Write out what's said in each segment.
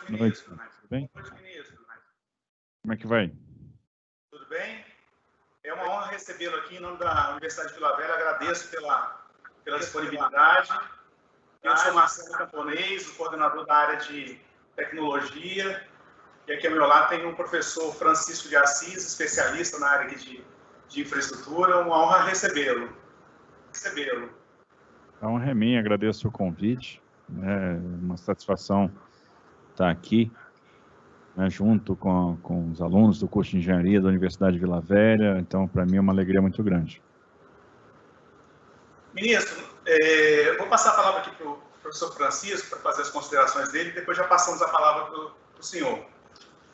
Boa noite, tudo bem? Boa noite, ministro. Como é que vai? Tudo bem? É uma honra recebê-lo aqui em nome da Universidade de Vila Velha. Agradeço pela disponibilidade. Eu sou Marcelo Camponês, o coordenador da área de tecnologia. E aqui ao meu lado tem o professor Francisco de Assis, especialista na área de infraestrutura. Uma honra recebê-lo. A honra é minha, agradeço o convite. É uma satisfação estar aqui, né, junto com os alunos do curso de engenharia da Universidade de Vila Velha. Então, para mim é uma alegria muito grande. Ministro, eu vou passar a palavra aqui para o professor Francisco para fazer as considerações dele, e depois já passamos a palavra para o senhor.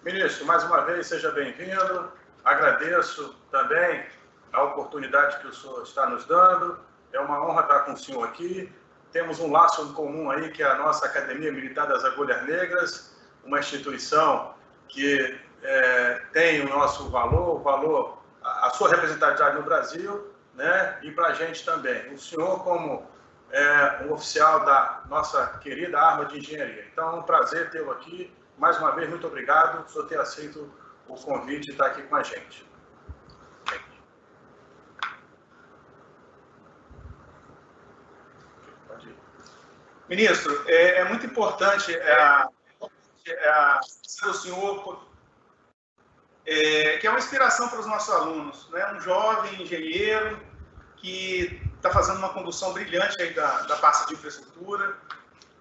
Ministro, mais uma vez, seja bem-vindo. Agradeço também a oportunidade que o senhor está nos dando. É uma honra estar com o senhor aqui. Temos um laço em comum aí, que é a nossa Academia Militar das Agulhas Negras, uma instituição que tem o nosso valor, a sua representatividade no Brasil, né? E para a gente também. O senhor como um oficial da nossa querida arma de engenharia. Então, é um prazer tê-lo aqui. Mais uma vez, muito obrigado por ter aceito o convite e estar aqui com a gente. Ministro, é muito importante o senhor, que é uma inspiração para os nossos alunos, né? Um jovem engenheiro que está fazendo uma condução brilhante aí da pasta de infraestrutura.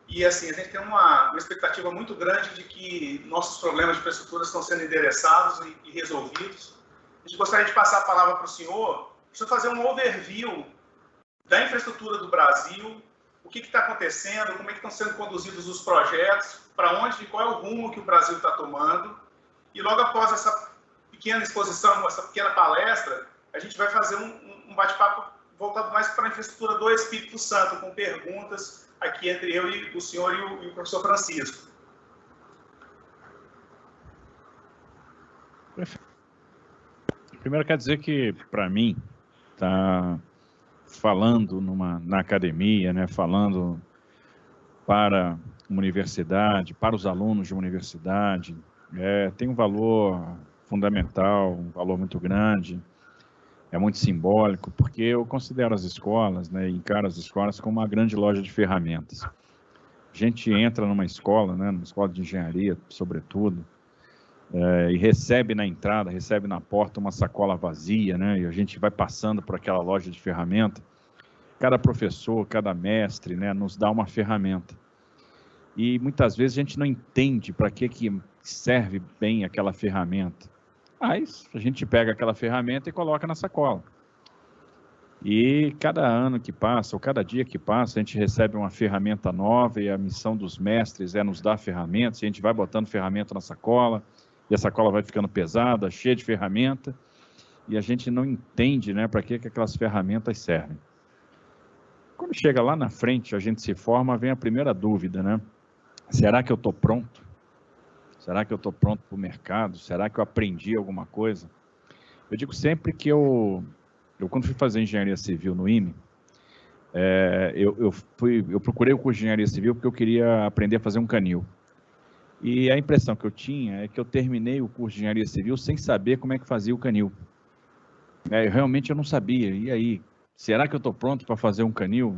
E, assim, a gente tem uma expectativa muito grande de que nossos problemas de infraestrutura estão sendo endereçados e resolvidos. A gente gostaria de passar a palavra para o senhor fazer um overview da infraestrutura do Brasil, o que está acontecendo, como é que estão sendo conduzidos os projetos, para onde, qual é o rumo que o Brasil está tomando. E logo após essa pequena exposição, essa pequena palestra, a gente vai fazer um bate-papo voltado mais para a infraestrutura do Espírito Santo, com perguntas aqui entre eu e o senhor e o professor Francisco. Primeiro, quer dizer que, para mim, tá falando na academia, né, falando para uma universidade, para os alunos de uma universidade, tem um valor fundamental, um valor muito grande, é muito simbólico, porque eu considero as escolas, né, encaro as escolas como uma grande loja de ferramentas. A gente entra numa escola, né, numa escola de engenharia, sobretudo, e recebe na entrada, recebe na porta uma sacola vazia, né, e a gente vai passando por aquela loja de ferramenta. Cada professor, cada mestre, né, nos dá uma ferramenta. E muitas vezes a gente não entende para que serve bem aquela ferramenta. Mas a gente pega aquela ferramenta e coloca na sacola. E cada ano que passa, ou cada dia que passa, a gente recebe uma ferramenta nova e a missão dos mestres é nos dar ferramentas. E a gente vai botando ferramenta na sacola e a sacola vai ficando pesada, cheia de ferramenta. E a gente não entende, né, para que aquelas ferramentas servem. Quando chega lá na frente, a gente se forma, vem a primeira dúvida, né? Será que eu estou pronto? Será que eu estou pronto para o mercado? Será que eu aprendi alguma coisa? Eu digo sempre que eu quando fui fazer engenharia civil no IME, eu procurei o curso de engenharia civil porque eu queria aprender a fazer um canil. E a impressão que eu tinha é que eu terminei o curso de engenharia civil sem saber como é que fazia o canil. Realmente eu não sabia. E aí, será que eu estou pronto para fazer um canil?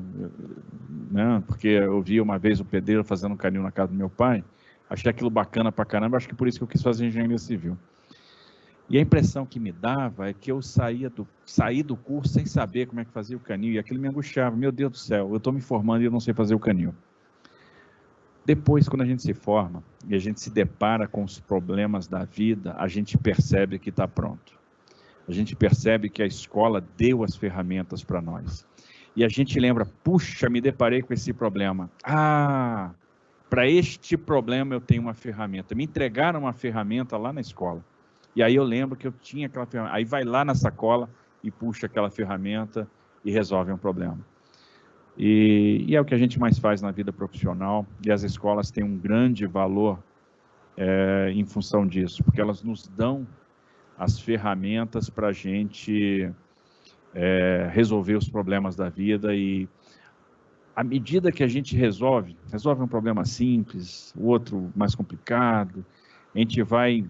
Né? Porque eu vi uma vez o pedreiro fazendo um canil na casa do meu pai, achei aquilo bacana pra caramba, acho que por isso que eu quis fazer engenharia civil. E a impressão que me dava é que eu saí do curso sem saber como é que fazia o canil, e aquilo me angustiava. Meu Deus do céu, eu estou me formando e eu não sei fazer o canil. Depois, quando a gente se forma e a gente se depara com os problemas da vida, a gente percebe que está pronto. A gente percebe que a escola deu as ferramentas para nós. E a gente lembra, puxa, me deparei com esse problema. Para este problema eu tenho uma ferramenta. Me entregaram uma ferramenta lá na escola. E aí eu lembro que eu tinha aquela ferramenta. Aí vai lá na sacola e puxa aquela ferramenta e resolve um problema. E é o que a gente mais faz na vida profissional. E as escolas têm um grande valor em função disso, porque elas nos dão as ferramentas para a gente resolver os problemas da vida. E à medida que a gente resolve um problema simples, o outro mais complicado, a gente vai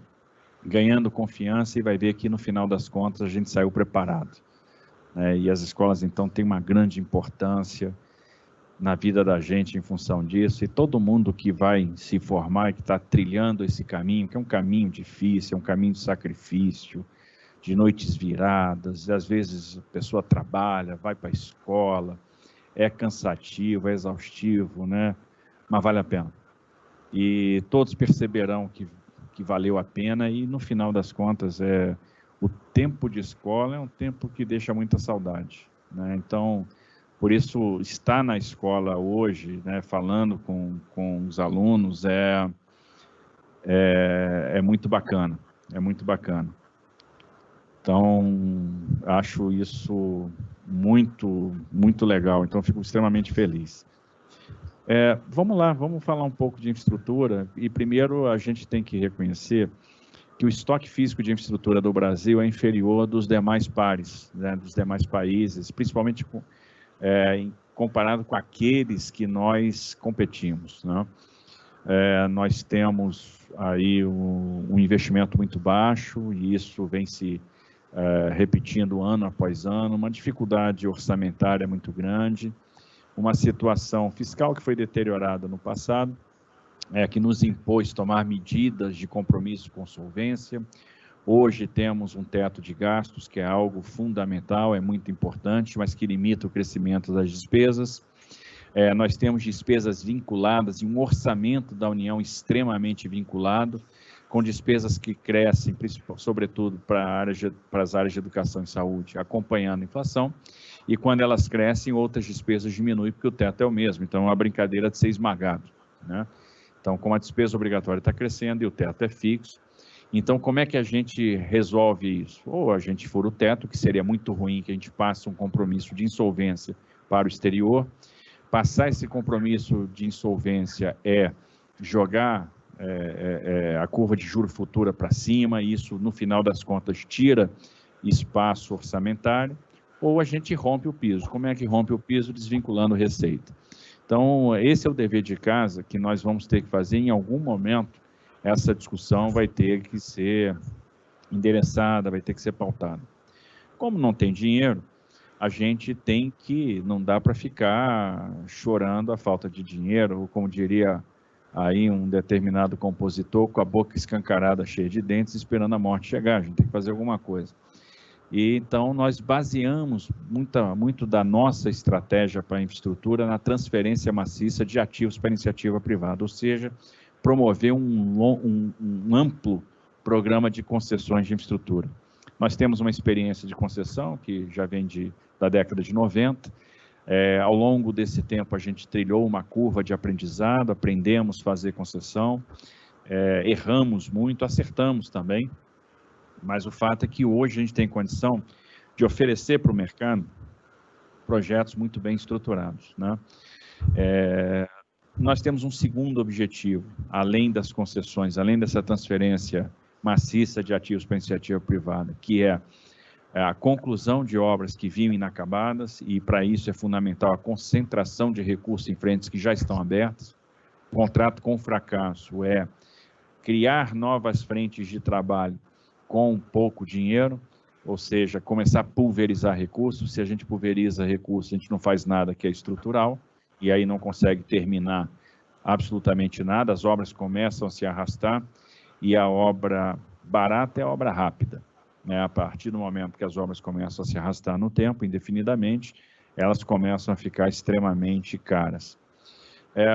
ganhando confiança e vai ver que no final das contas a gente saiu preparado, né? E as escolas então têm uma grande importância na vida da gente em função disso, e todo mundo que vai se formar e que está trilhando esse caminho, que é um caminho difícil, é um caminho de sacrifício, de noites viradas, e às vezes a pessoa trabalha, vai para a escola, é cansativo, é exaustivo, né? Mas vale a pena. E todos perceberão que valeu a pena, e no final das contas, o tempo de escola é um tempo que deixa muita saudade, né? Então, por isso, estar na escola hoje, né, falando com os alunos, é muito bacana, é muito bacana. Então, acho isso muito, muito legal, então fico extremamente feliz. Vamos lá, vamos falar um pouco de infraestrutura, e primeiro a gente tem que reconhecer que o estoque físico de infraestrutura do Brasil é inferior dos demais pares, né, dos demais países, principalmente comparado com aqueles que nós competimos, né? Nós temos aí um investimento muito baixo, e isso vem se repetindo ano após ano, uma dificuldade orçamentária muito grande, uma situação fiscal que foi deteriorada no passado, que nos impôs tomar medidas de compromisso com solvência. Hoje temos um teto de gastos, que é algo fundamental, é muito importante, mas que limita o crescimento das despesas. Nós temos despesas vinculadas e um orçamento da União extremamente vinculado, com despesas que crescem, sobretudo para as áreas de educação e saúde, acompanhando a inflação, e quando elas crescem, outras despesas diminuem, porque o teto é o mesmo, então é uma brincadeira de ser esmagado, né? Então, como a despesa obrigatória está crescendo e o teto é fixo, então como é que a gente resolve isso? Ou a gente fura o teto, que seria muito ruim que a gente passe um compromisso de insolvência para o exterior. Passar esse compromisso de insolvência é jogar a curva de juros futura para cima, e isso, no final das contas, tira espaço orçamentário, ou a gente rompe o piso. Como é que rompe o piso? Desvinculando receita. Então, esse é o dever de casa que nós vamos ter que fazer. Em algum momento, essa discussão vai ter que ser endereçada, vai ter que ser pautada. Como não tem dinheiro, a gente tem que, não dá para ficar chorando a falta de dinheiro, ou como diria aí um determinado compositor, com a boca escancarada, cheia de dentes, esperando a morte chegar. A gente tem que fazer alguma coisa. E então nós baseamos muito da nossa estratégia para a infraestrutura na transferência maciça de ativos para a iniciativa privada, ou seja, promover um amplo programa de concessões de infraestrutura. Nós temos uma experiência de concessão que já vem da década de 90. Ao longo desse tempo a gente trilhou uma curva de aprendizado, aprendemos a fazer concessão, erramos muito, acertamos também, mas o fato é que hoje a gente tem condição de oferecer para o mercado projetos muito bem estruturados, né? Nós temos um segundo objetivo, além das concessões, além dessa transferência maciça de ativos para a iniciativa privada, que é a conclusão de obras que vinham inacabadas, e para isso é fundamental a concentração de recursos em frentes que já estão abertas. O contrato com fracasso é criar novas frentes de trabalho com pouco dinheiro, ou seja, começar a pulverizar recursos. Se a gente pulveriza recursos, a gente não faz nada que é estrutural, e aí não consegue terminar absolutamente nada, as obras começam a se arrastar, e a obra barata é a obra rápida, né? A partir do momento que as obras começam a se arrastar no tempo, indefinidamente, elas começam a ficar extremamente caras.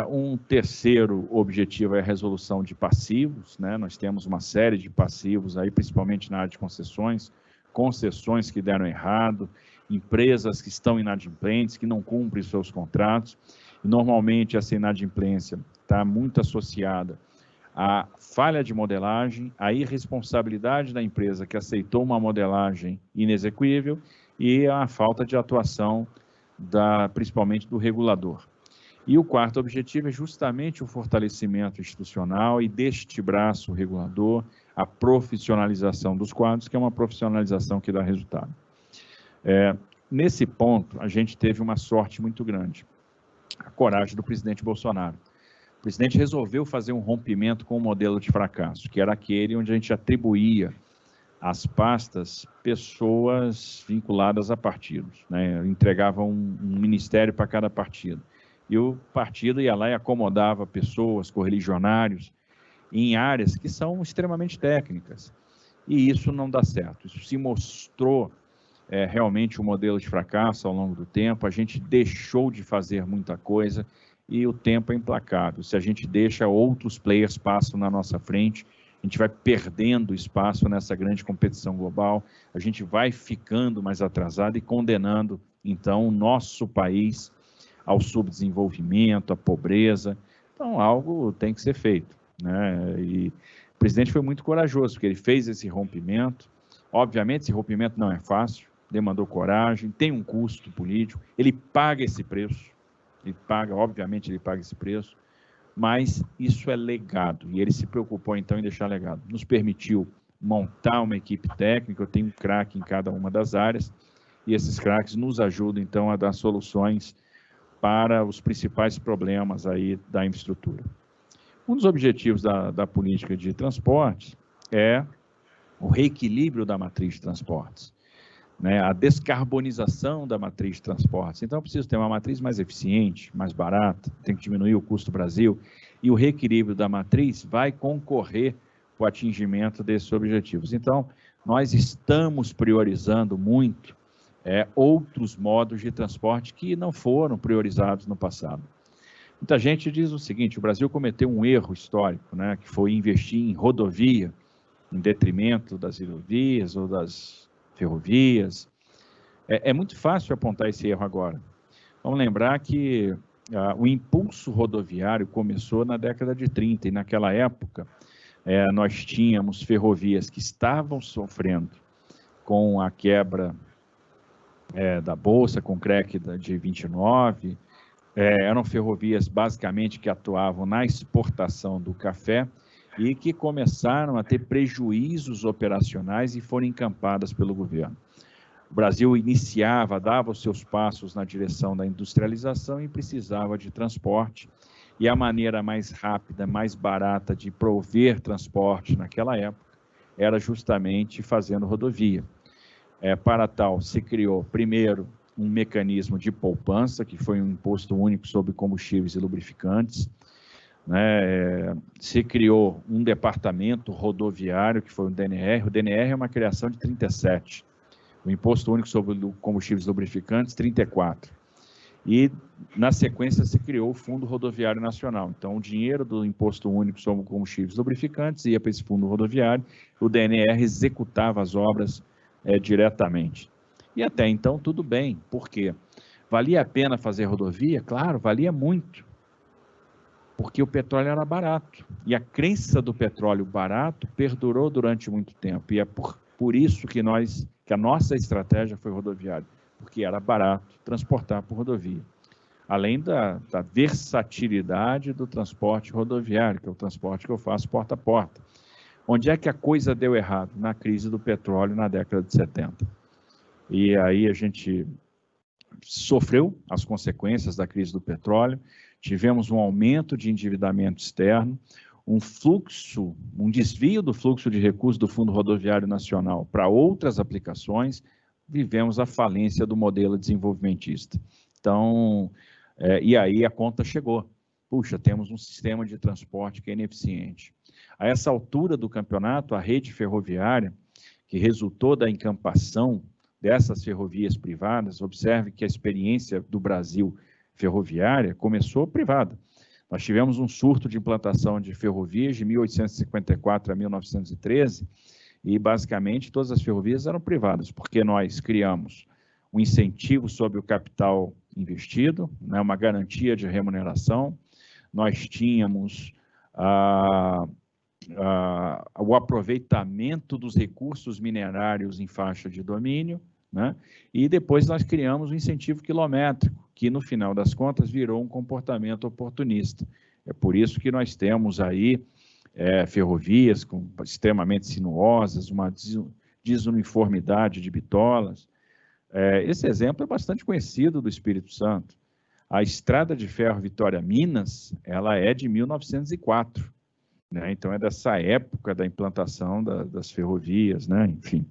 Um terceiro objetivo é a resolução de passivos, né? Nós temos uma série de passivos aí, principalmente na área de concessões que deram errado, empresas que estão inadimplentes, que não cumprem seus contratos, e normalmente essa inadimplência está muito associada à falha de modelagem, à irresponsabilidade da empresa que aceitou uma modelagem inexequível e à falta de atuação principalmente do regulador. E o quarto objetivo é justamente o fortalecimento institucional e deste braço regulador, a profissionalização dos quadros, que é uma profissionalização que dá resultado. Nesse ponto, a gente teve uma sorte muito grande. a coragem do presidente Bolsonaro. O presidente resolveu fazer um rompimento com o modelo de fracasso, que era aquele onde a gente atribuía às pastas pessoas vinculadas a partidos, né? Entregava um ministério para cada partido. E o partido ia lá e acomodava pessoas, correligionários, em áreas que são extremamente técnicas. E isso não dá certo. Isso se mostrou realmente um modelo de fracasso ao longo do tempo. A gente deixou de fazer muita coisa e o tempo é implacável. Se a gente deixa outros players passam na nossa frente, a gente vai perdendo espaço nessa grande competição global, a gente vai ficando mais atrasado e condenando, então, o nosso país ao subdesenvolvimento, à pobreza. Então, algo tem que ser feito, né? E o presidente foi muito corajoso, porque ele fez esse rompimento. Obviamente, esse rompimento não é fácil, demandou coragem, tem um custo político, ele paga esse preço, obviamente ele paga esse preço, mas isso é legado, e ele se preocupou então em deixar legado. Nos permitiu montar uma equipe técnica, eu tenho um craque em cada uma das áreas, e esses craques nos ajudam então a dar soluções para os principais problemas aí da infraestrutura. Um dos objetivos da política de transportes é o reequilíbrio da matriz de transportes, né? A descarbonização da matriz de transportes. Então, eu preciso ter uma matriz mais eficiente, mais barata, tem que diminuir o custo do Brasil, e o reequilíbrio da matriz vai concorrer para o atingimento desses objetivos. Então, nós estamos priorizando muito outros modos de transporte que não foram priorizados no passado. Muita gente diz o seguinte: o Brasil cometeu um erro histórico, né, que foi investir em rodovia em detrimento das rodovias ou das ferrovias. É muito fácil apontar esse erro agora. Vamos lembrar que o impulso rodoviário começou na década de 30, e naquela época nós tínhamos ferrovias que estavam sofrendo com a quebra da Bolsa, com o crack de 29, eram ferrovias basicamente que atuavam na exportação do café e que começaram a ter prejuízos operacionais e foram encampadas pelo governo. O Brasil dava os seus passos na direção da industrialização e precisava de transporte, e a maneira mais rápida, mais barata de prover transporte naquela época era justamente fazendo rodovia. Para tal, se criou primeiro um mecanismo de poupança, que foi um imposto único sobre combustíveis e lubrificantes, né? Se criou um departamento rodoviário, que foi o DNR. O DNR é uma criação de 37, o Imposto Único sobre Combustíveis e Lubrificantes, 34. E, na sequência, se criou o Fundo Rodoviário Nacional. Então, o dinheiro do Imposto Único sobre Combustíveis e Lubrificantes ia para esse fundo rodoviário, o DNR executava as obras diretamente. E até então, tudo bem. Por quê? Valia a pena fazer rodovia? Claro, valia muito, porque o petróleo era barato. E a crença do petróleo barato perdurou durante muito tempo. E é por isso que a nossa estratégia foi rodoviária, porque era barato transportar por rodovia. Além da versatilidade do transporte rodoviário, que é o transporte que eu faço porta a porta. Onde é que a coisa deu errado? Na crise do petróleo na década de 70. E aí a gente sofreu as consequências da crise do petróleo, tivemos um aumento de endividamento externo, um desvio do fluxo de recursos do Fundo Rodoviário Nacional para outras aplicações, vivemos a falência do modelo desenvolvimentista. Então, e aí a conta chegou. Puxa, temos um sistema de transporte que é ineficiente. A essa altura do campeonato, a rede ferroviária, que resultou da encampação dessas ferrovias privadas, observe que a experiência do Brasil ferroviária começou privada. Nós tivemos um surto de implantação de ferrovias de 1854 a 1913, e basicamente todas as ferrovias eram privadas, porque nós criamos um incentivo sobre o capital investido, né, uma garantia de remuneração, nós tínhamos o aproveitamento dos recursos minerários em faixa de domínio, né, e depois nós criamos um incentivo quilométrico, que no final das contas virou um comportamento oportunista. É por isso que nós temos aí ferrovias extremamente sinuosas, uma desuniformidade de bitolas. Esse exemplo é bastante conhecido do Espírito Santo. A estrada de ferro Vitória-Minas, ela é de 1904, né? Então é dessa época da implantação das ferrovias, né? Enfim,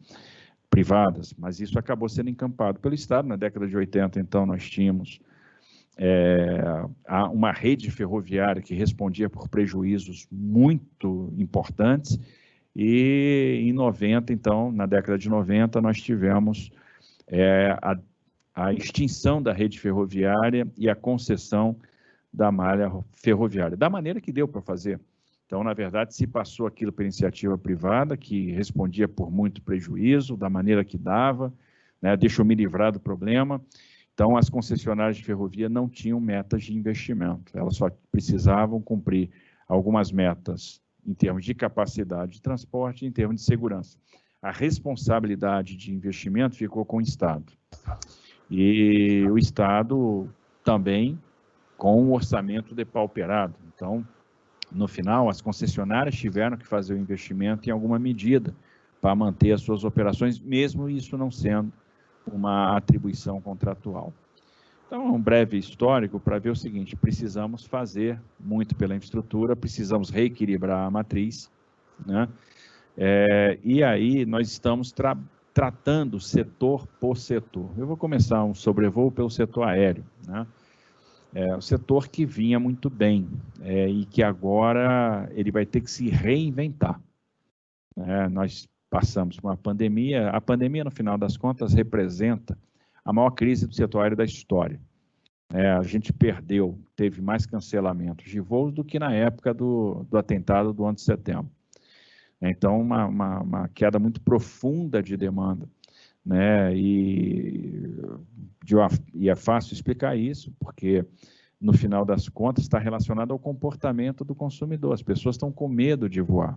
privadas, mas isso acabou sendo encampado pelo Estado. Na década de 80, então, nós tínhamos uma rede ferroviária que respondia por prejuízos muito importantes, e em 90, então, na década de 90, nós tivemos a extinção da rede ferroviária e a concessão da malha ferroviária, da maneira que deu para fazer. Então, na verdade, se passou aquilo para iniciativa privada, que respondia por muito prejuízo, da maneira que dava, né? Deixa eu me livrar do problema. Então, as concessionárias de ferrovia não tinham metas de investimento, elas só precisavam cumprir algumas metas em termos de capacidade de transporte e em termos de segurança. A responsabilidade de investimento ficou com o Estado. E o Estado também com o orçamento depauperado. Então, no final, as concessionárias tiveram que fazer o investimento em alguma medida para manter as suas operações, mesmo isso não sendo uma atribuição contratual. Então, um breve histórico para ver o seguinte: precisamos fazer muito pela infraestrutura, precisamos reequilibrar a matriz, né? E aí nós estamos tratando setor por setor. Eu vou começar um sobrevoo pelo setor aéreo, né? O setor que vinha muito bem e que agora ele vai ter que se reinventar. Nós passamos por uma pandemia. A pandemia, no final das contas, representa a maior crise do setor aéreo da história. A gente teve mais cancelamentos de voos do que na época do atentado do 11 de setembro. Então, uma queda muito profunda de demanda, né? E é fácil explicar isso, porque, no final das contas, está relacionado ao comportamento do consumidor. As pessoas estão com medo de voar,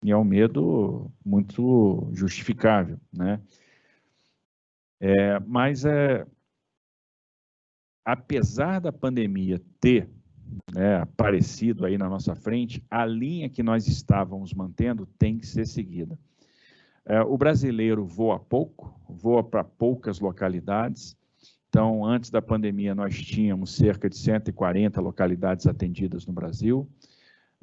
e é um medo muito justificável, né? Mas, apesar da pandemia ter aparecido aí na nossa frente, a linha que nós estávamos mantendo tem que ser seguida. O brasileiro voa pouco, voa para poucas localidades. Então, antes da pandemia, nós tínhamos cerca de 140 localidades atendidas no Brasil.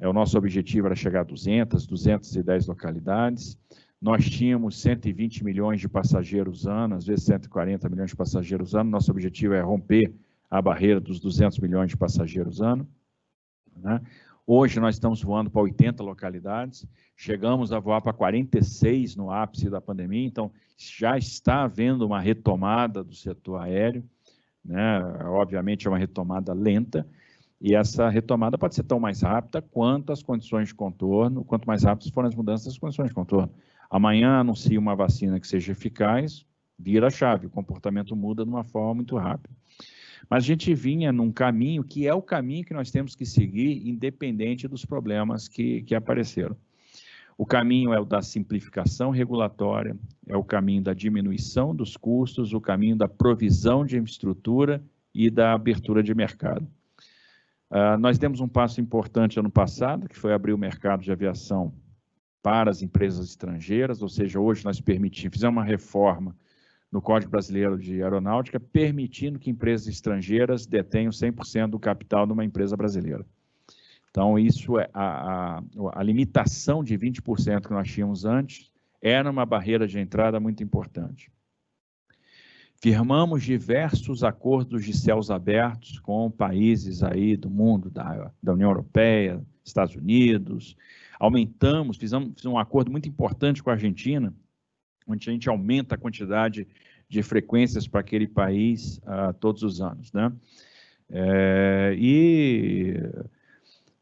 O nosso objetivo era chegar a 210 localidades. Nós tínhamos 120 milhões de passageiros ano, às vezes 140 milhões de passageiros ano. Nosso objetivo é romper a barreira dos 200 milhões de passageiros ano, né? Hoje nós estamos voando para 80 localidades, chegamos a voar para 46 no ápice da pandemia, então já está havendo uma retomada do setor aéreo, né? Obviamente é uma retomada lenta, e essa retomada pode ser tão mais rápida quanto as condições de contorno, quanto mais rápidas forem as mudanças das condições de contorno. Amanhã anuncia uma vacina que seja eficaz, vira a chave, o comportamento muda de uma forma muito rápida. Mas a gente vinha num caminho que é o caminho que nós temos que seguir, independente dos problemas que apareceram. O caminho é o da simplificação regulatória, é o caminho da diminuição dos custos, o caminho da provisão de infraestrutura e da abertura de mercado. Nós demos um passo importante ano passado, que foi abrir o mercado de aviação para as empresas estrangeiras, ou seja, hoje nós fizemos uma reforma no Código Brasileiro de Aeronáutica, permitindo que empresas estrangeiras detenham 100% do capital de uma empresa brasileira. Então, isso a limitação de 20% que nós tínhamos antes era uma barreira de entrada muito importante. Firmamos diversos acordos de céus abertos com países aí do mundo, da União Europeia, Estados Unidos. Fizemos um acordo muito importante com a Argentina, onde a gente aumenta a quantidade de frequências para aquele país todos os anos, né? E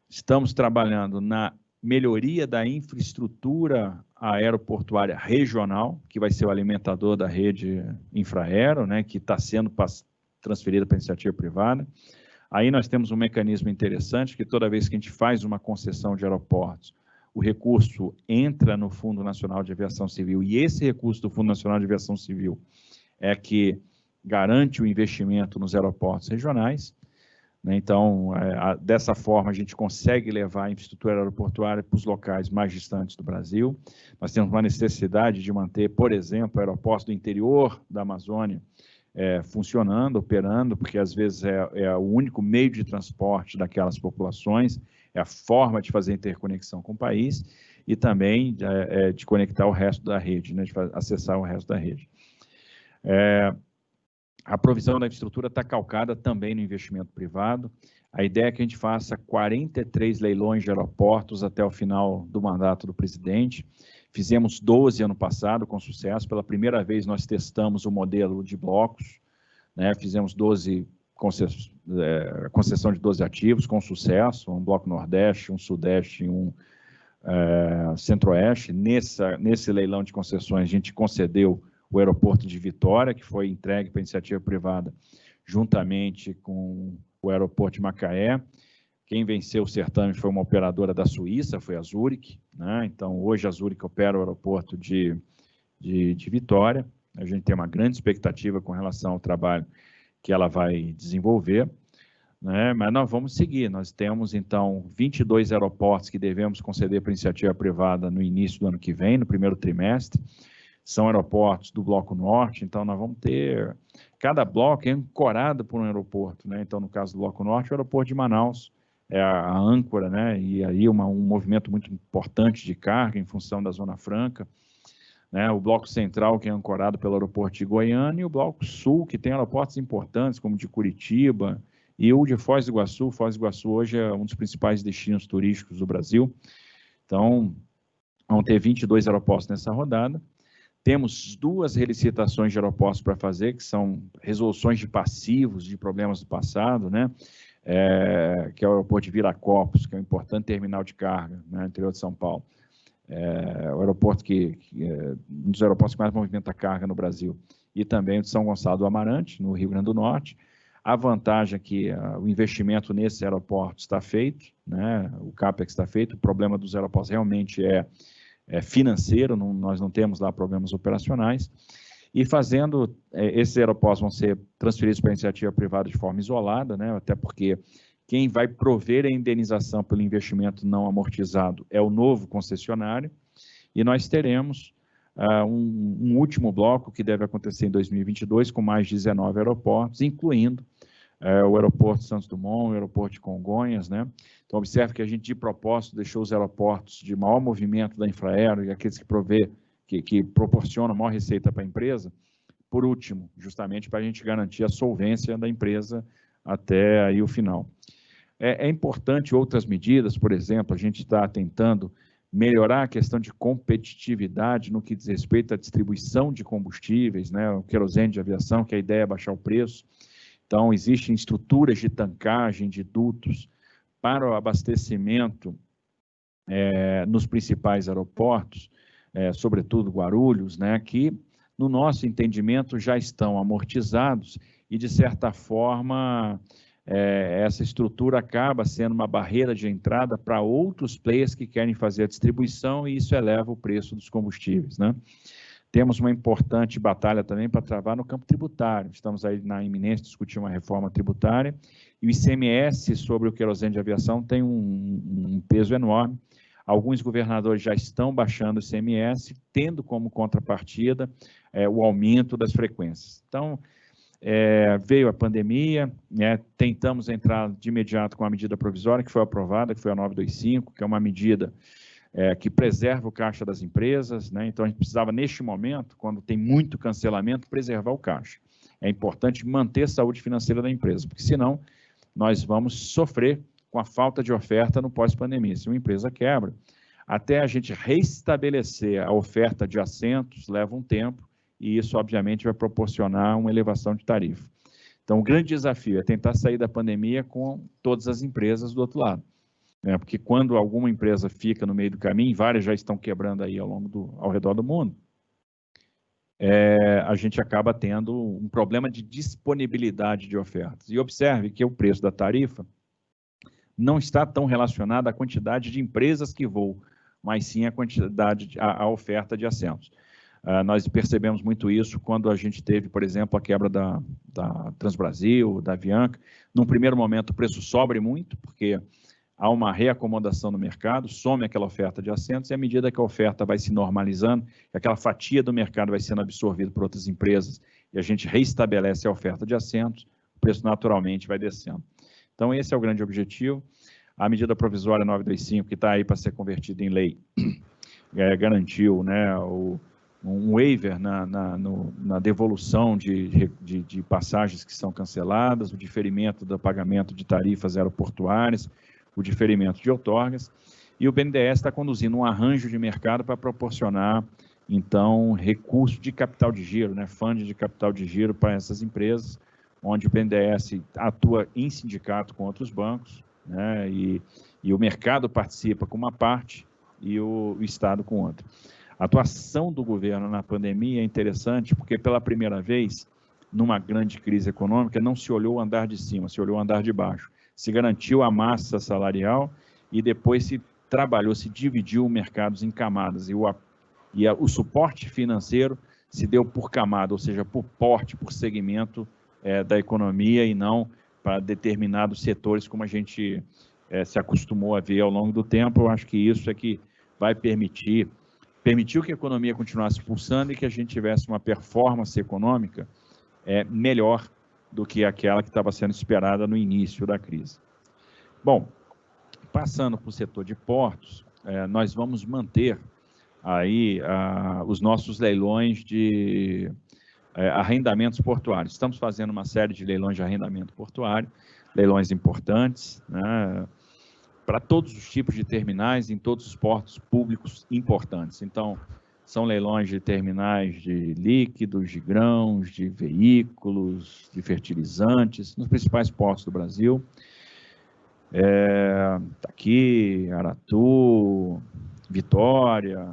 estamos trabalhando na melhoria da infraestrutura aeroportuária regional, que vai ser o alimentador da rede Infraero, né, que está sendo transferida para a iniciativa privada. Aí nós temos um mecanismo interessante, que toda vez que a gente faz uma concessão de aeroportos, o recurso entra no Fundo Nacional de Aviação Civil, e esse recurso do Fundo Nacional de Aviação Civil é que garante o investimento nos aeroportos regionais, né? Então, dessa forma, a gente consegue levar a infraestrutura aeroportuária para os locais mais distantes do Brasil. Nós temos uma necessidade de manter, por exemplo, aeroportos do interior da Amazônia funcionando, operando, porque às vezes é o único meio de transporte daquelas populações, é a forma de fazer interconexão com o país e também de conectar o resto da rede, né, de acessar o resto da rede. A provisão da infraestrutura está calcada também no investimento privado. A ideia é que a gente faça 43 leilões de aeroportos até o final do mandato do presidente. Fizemos 12 ano passado com sucesso. Pela primeira vez nós testamos o modelo de blocos, né? Fizemos 12 concessão de 12 ativos com sucesso, um bloco Nordeste, um Sudeste e um Centro-Oeste. Nesse leilão de concessões a gente concedeu o aeroporto de Vitória, que foi entregue para iniciativa privada juntamente com o aeroporto de Macaé. Quem venceu o certame foi uma operadora da Suíça, foi a Zurich, né? Então, hoje a Zurich opera o aeroporto de Vitória. A gente tem uma grande expectativa com relação ao trabalho que ela vai desenvolver, né? Mas nós vamos seguir. Nós temos, então, 22 aeroportos que devemos conceder para iniciativa privada no início do ano que vem, no primeiro trimestre. São aeroportos do Bloco Norte, então nós vamos ter... Cada bloco é ancorado por um aeroporto, né? Então, no caso do Bloco Norte, o aeroporto de Manaus é a âncora, né? E aí um movimento muito importante de carga em função da Zona Franca, né? O Bloco Central, que é ancorado pelo aeroporto de Goiânia, e o Bloco Sul, que tem aeroportos importantes, como o de Curitiba, e o de Foz do Iguaçu. Foz do Iguaçu hoje é um dos principais destinos turísticos do Brasil. Então, vão ter 22 aeroportos nessa rodada. Temos 2 relicitações de aeroportos para fazer, que são resoluções de passivos, de problemas do passado, né? Que é o aeroporto de Viracopos, que é um importante terminal de carga, né, no interior de São Paulo. O aeroporto que é um dos aeroportos que mais movimenta carga no Brasil. E também o de São Gonçalo do Amarante, no Rio Grande do Norte. A vantagem é que o investimento nesses aeroportos está feito, né? O CAPEX está feito. O problema dos aeroportos realmente é financeiro, nós não temos lá problemas operacionais, e fazendo, esses aeroportos vão ser transferidos para a iniciativa privada de forma isolada, né, até porque quem vai prover a indenização pelo investimento não amortizado é o novo concessionário, e nós teremos um último bloco que deve acontecer em 2022, com mais de 19 aeroportos, incluindo o aeroporto de Santos Dumont, o aeroporto de Congonhas, né? Então, observe que a gente, de propósito, deixou os aeroportos de maior movimento da Infraero e aqueles que proporcionam maior receita para a empresa, por último, justamente para a gente garantir a solvência da empresa até aí o final. É importante outras medidas, por exemplo, a gente está tentando melhorar a questão de competitividade no que diz respeito à distribuição de combustíveis, né? O querosene de aviação, que a ideia é baixar o preço. Então, existem estruturas de tancagem de dutos para o abastecimento nos principais aeroportos, sobretudo Guarulhos, né, que, no nosso entendimento, já estão amortizados e, de certa forma, essa estrutura acaba sendo uma barreira de entrada para outros players que querem fazer a distribuição e isso eleva o preço dos combustíveis, né? Temos uma importante batalha também para travar no campo tributário. Estamos aí na iminência de discutir uma reforma tributária e o ICMS sobre o querosene de aviação tem um peso enorme. Alguns governadores já estão baixando o ICMS, tendo como contrapartida o aumento das frequências. Então, veio a pandemia, né, tentamos entrar de imediato com a medida provisória que foi aprovada, que foi a 925, que é uma medida que preserva o caixa das empresas, né? Então a gente precisava, neste momento, quando tem muito cancelamento, preservar o caixa. É importante manter a saúde financeira da empresa, porque senão nós vamos sofrer com a falta de oferta no pós-pandemia. Se uma empresa quebra, até a gente restabelecer a oferta de assentos leva um tempo e isso, obviamente, vai proporcionar uma elevação de tarifa. Então, o grande desafio é tentar sair da pandemia com todas as empresas do outro lado. Porque quando alguma empresa fica no meio do caminho, várias já estão quebrando aí ao redor do mundo, a gente acaba tendo um problema de disponibilidade de ofertas. E observe que o preço da tarifa não está tão relacionado à quantidade de empresas que voam, mas sim a oferta de assentos. Nós percebemos muito isso quando a gente teve, por exemplo, a quebra da Transbrasil, da Avianca. Num primeiro momento, o preço sobe muito, porque há uma reacomodação no mercado, some aquela oferta de assentos, e à medida que a oferta vai se normalizando, aquela fatia do mercado vai sendo absorvida por outras empresas, e a gente reestabelece a oferta de assentos, o preço naturalmente vai descendo. Então, esse é o grande objetivo. A medida provisória 925, que está aí para ser convertida em lei, garantiu, né, um waiver na devolução de passagens que são canceladas, o diferimento do pagamento de tarifas aeroportuárias, o diferimento de outorgas, e o BNDES está conduzindo um arranjo de mercado para proporcionar, então, recurso de capital de giro, né, fundo de capital de giro para essas empresas, onde o BNDES atua em sindicato com outros bancos, né, e o mercado participa com uma parte e o Estado com outra. A atuação do governo na pandemia é interessante porque, pela primeira vez, numa grande crise econômica, não se olhou o andar de cima, se olhou o andar de baixo. Se garantiu a massa salarial e depois se trabalhou, se dividiu mercados em camadas. E o suporte financeiro se deu por camada, ou seja, por porte, por segmento da economia e não para determinados setores, como a gente se acostumou a ver ao longo do tempo. Eu acho que isso é que vai permitiu que a economia continuasse pulsando e que a gente tivesse uma performance econômica melhor do que aquela que estava sendo esperada no início da crise. Bom, passando para o setor de portos, nós vamos manter aí os nossos leilões de arrendamentos portuários. Estamos fazendo uma série de leilões de arrendamento portuário, leilões importantes, né, para todos os tipos de terminais, em todos os portos públicos importantes. Então, são leilões de terminais de líquidos, de grãos, de veículos, de fertilizantes, nos principais portos do Brasil. Aqui, Aratu, Vitória,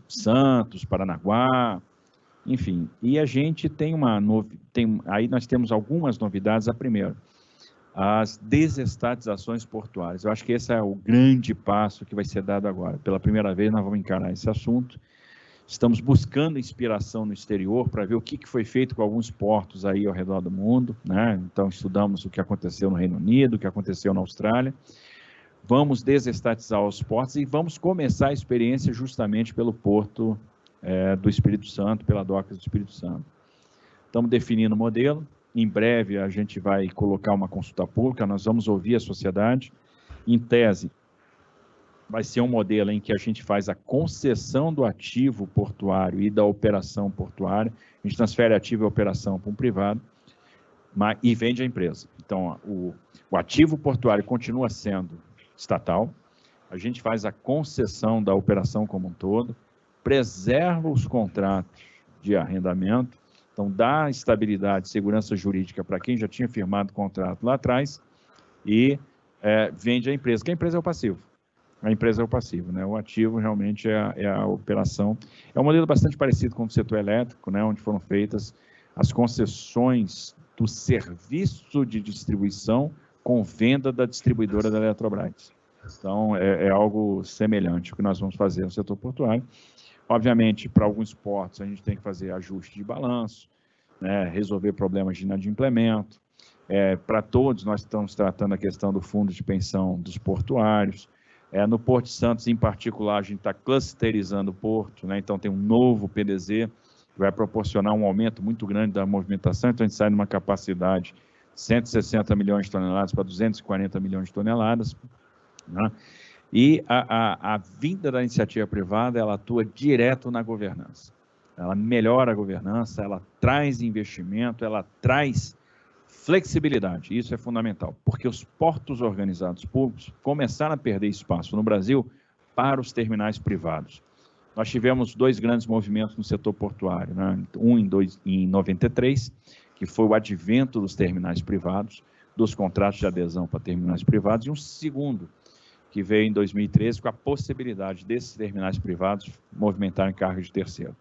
Santos, Paranaguá, enfim. E a gente tem aí nós temos algumas novidades. A primeira, as desestatizações portuárias. Eu acho que esse é o grande passo que vai ser dado agora. Pela primeira vez nós vamos encarar esse assunto. Estamos buscando inspiração no exterior para ver o que foi feito com alguns portos aí ao redor do mundo, né? Então estudamos o que aconteceu no Reino Unido, o que aconteceu na Austrália. Vamos desestatizar os portos e vamos começar a experiência justamente pelo porto do Espírito Santo, pela Docas do Espírito Santo. Estamos definindo o modelo. Em breve, a gente vai colocar uma consulta pública, nós vamos ouvir a sociedade. Em tese, vai ser um modelo em que a gente faz a concessão do ativo portuário e da operação portuária, a gente transfere ativo e operação para um privado e vende a empresa. Então, o ativo portuário continua sendo estatal, a gente faz a concessão da operação como um todo, preserva os contratos de arrendamento, então, dá estabilidade, segurança jurídica para quem já tinha firmado o contrato lá atrás e vende a empresa, que a empresa é o passivo. A empresa é o passivo, né? O ativo realmente é a operação. É um modelo bastante parecido com o setor elétrico, né? Onde foram feitas as concessões do serviço de distribuição com venda da distribuidora da Eletrobras. Então, é algo semelhante o que nós vamos fazer no setor portuário. Obviamente, para alguns portos, a gente tem que fazer ajuste de balanço, né, resolver problemas de inadimplemento. Para todos, nós estamos tratando a questão do fundo de pensão dos portuários. No Porto de Santos, em particular, a gente está clusterizando o porto, né, então tem um novo PDZ, que vai proporcionar um aumento muito grande da movimentação, então a gente sai de uma capacidade de 160 milhões de toneladas para 240 milhões de toneladas, né? E a vinda da iniciativa privada, ela atua direto na governança. Ela melhora a governança, ela traz investimento, ela traz flexibilidade. Isso é fundamental, porque os portos organizados públicos começaram a perder espaço no Brasil para os terminais privados. Nós tivemos dois grandes movimentos no setor portuário, né? Um em 93, que foi o advento dos terminais privados, dos contratos de adesão para terminais privados, e um segundo, que veio em 2013 com a possibilidade desses terminais privados movimentarem carga de terceiro.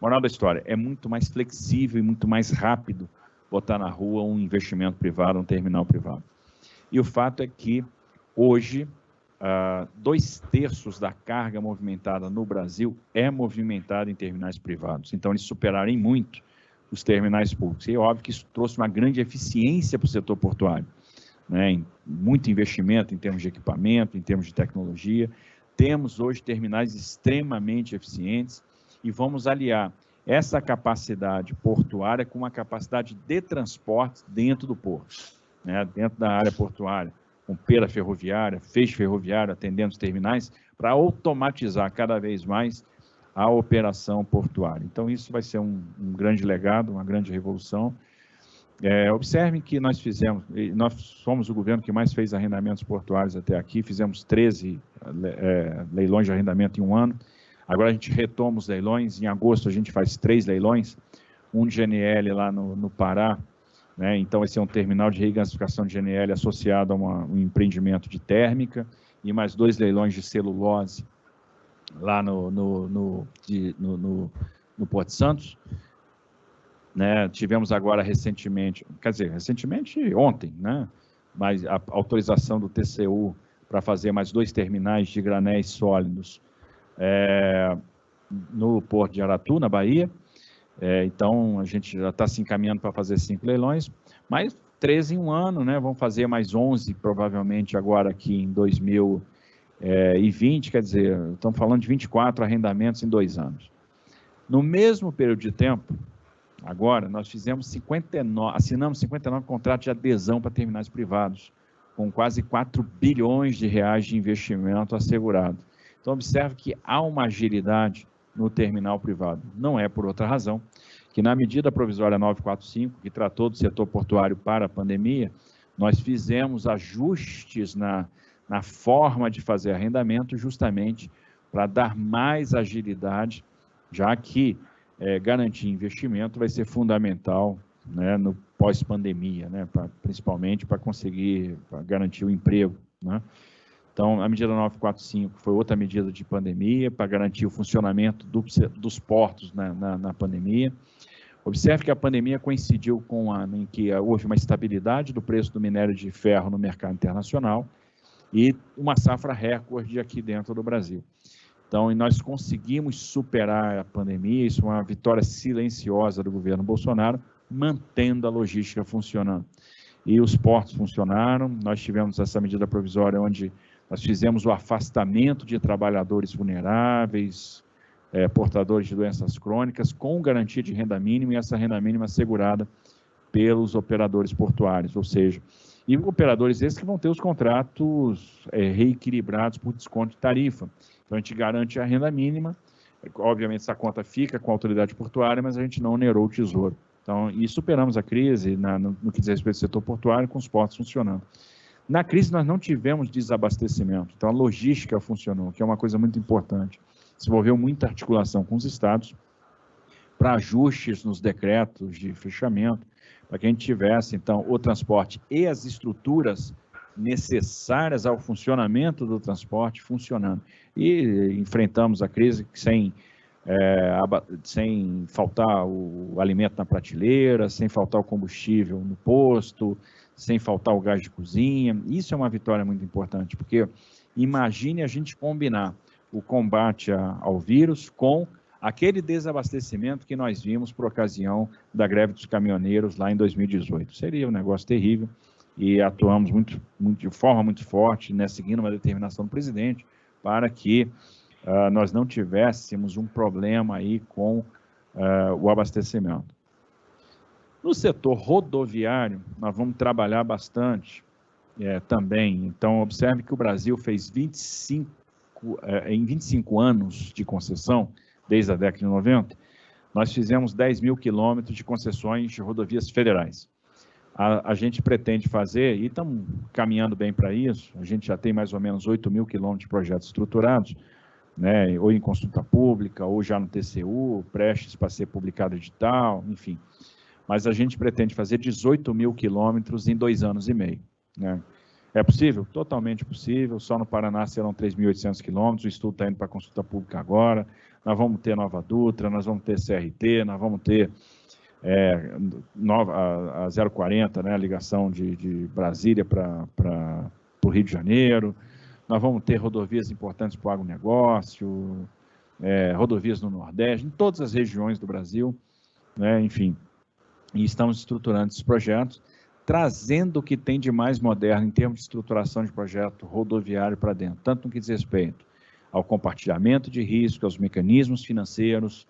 Moral da história, é muito mais flexível e muito mais rápido botar na rua um investimento privado, um terminal privado. E o fato é que, hoje, 2/3 da carga movimentada no Brasil é movimentada em terminais privados. Então, eles superaram em muito os terminais públicos. E é óbvio que isso trouxe uma grande eficiência para o setor portuário. né, muito investimento em termos de equipamento, em termos de tecnologia. Temos hoje terminais extremamente eficientes e vamos aliar essa capacidade portuária com uma capacidade de transporte dentro do porto, né, dentro da área portuária, com pera ferroviária, feixe ferroviário atendendo os terminais, para automatizar cada vez mais a operação portuária. Então, isso vai ser um grande legado, uma grande revolução. Observem que nós somos o governo que mais fez arrendamentos portuários até aqui, fizemos 13 leilões de arrendamento em um ano. Agora a gente retoma os leilões, em agosto a gente faz 3 leilões, um de GNL lá no Pará, né? Então esse é um terminal de regasificação de GNL associado a um empreendimento de térmica, e mais 2 leilões de celulose lá no Porto Santos. Né, tivemos agora recentemente, ontem, né, mas a autorização do TCU para fazer mais 2 terminais de granéis sólidos no Porto de Aratu, na Bahia. Então, a gente já está se encaminhando para fazer 5 leilões, mas 13 em um ano, né, vamos fazer mais 11, provavelmente, agora aqui em 2020, quer dizer, estamos falando de 24 arrendamentos em 2 anos. No mesmo período de tempo, agora, nós assinamos 59 contratos de adesão para terminais privados, com quase 4 bilhões de reais de investimento assegurado. Então, observe que há uma agilidade no terminal privado. Não é por outra razão que, na medida provisória 945, que tratou do setor portuário para a pandemia, nós fizemos ajustes na forma de fazer arrendamento, justamente para dar mais agilidade, já que garantir investimento vai ser fundamental, né, no pós-pandemia, né, principalmente para conseguir garantir o emprego, né? Então, a medida 945 foi outra medida de pandemia para garantir o funcionamento dos portos na pandemia. Observe que a pandemia coincidiu com em que houve uma estabilidade do preço do minério de ferro no mercado internacional e uma safra recorde aqui dentro do Brasil. Então, nós conseguimos superar a pandemia, isso é uma vitória silenciosa do governo Bolsonaro, mantendo a logística funcionando. E os portos funcionaram, nós tivemos essa medida provisória onde nós fizemos o afastamento de trabalhadores vulneráveis, portadores de doenças crônicas, com garantia de renda mínima, e essa renda mínima assegurada pelos operadores portuários, ou seja, e operadores esses que vão ter os contratos reequilibrados por desconto de tarifa. Então, a gente garante a renda mínima, obviamente essa conta fica com a autoridade portuária, mas a gente não onerou o tesouro. Então, e superamos a crise no que diz respeito ao setor portuário, com os portos funcionando. Na crise, nós não tivemos desabastecimento, então a logística funcionou, que é uma coisa muito importante. Se envolveu muita articulação com os estados para ajustes nos decretos de fechamento, para que a gente tivesse, então, o transporte e as estruturas necessárias ao funcionamento do transporte funcionando. E enfrentamos a crise sem faltar o alimento na prateleira, sem faltar o combustível no posto, sem faltar o gás de cozinha. Isso é uma vitória muito importante, porque imagine a gente combinar o combate ao vírus com aquele desabastecimento que nós vimos por ocasião da greve dos caminhoneiros lá em 2018. Seria um negócio terrível, e atuamos de forma muito forte, né, seguindo uma determinação do presidente, para que nós não tivéssemos um problema aí com o abastecimento. No setor rodoviário, nós vamos trabalhar bastante também. Então, observe que o Brasil fez em 25 anos de concessão, desde a década de 90, nós fizemos 10 mil quilômetros de concessões de rodovias federais. A gente pretende fazer, e estamos caminhando bem para isso, a gente já tem mais ou menos 8 mil quilômetros de projetos estruturados, né, ou em consulta pública, ou já no TCU, prestes para ser publicado edital, enfim. Mas a gente pretende fazer 18 mil quilômetros em 2 anos e meio, né? É possível? Totalmente possível. Só no Paraná serão 3.800 quilômetros, o estudo está indo para a consulta pública agora. Nós vamos ter Nova Dutra, nós vamos ter CRT, nós vamos ter a 040, né, a ligação de Brasília para o Rio de Janeiro. Nós vamos ter rodovias importantes para o agronegócio, rodovias no Nordeste, em todas as regiões do Brasil, né, enfim. E estamos estruturando esses projetos. trazendo o que tem de mais moderno em termos de estruturação de projeto rodoviário para dentro, tanto no que diz respeito ao compartilhamento de risco, aos mecanismos financeiros,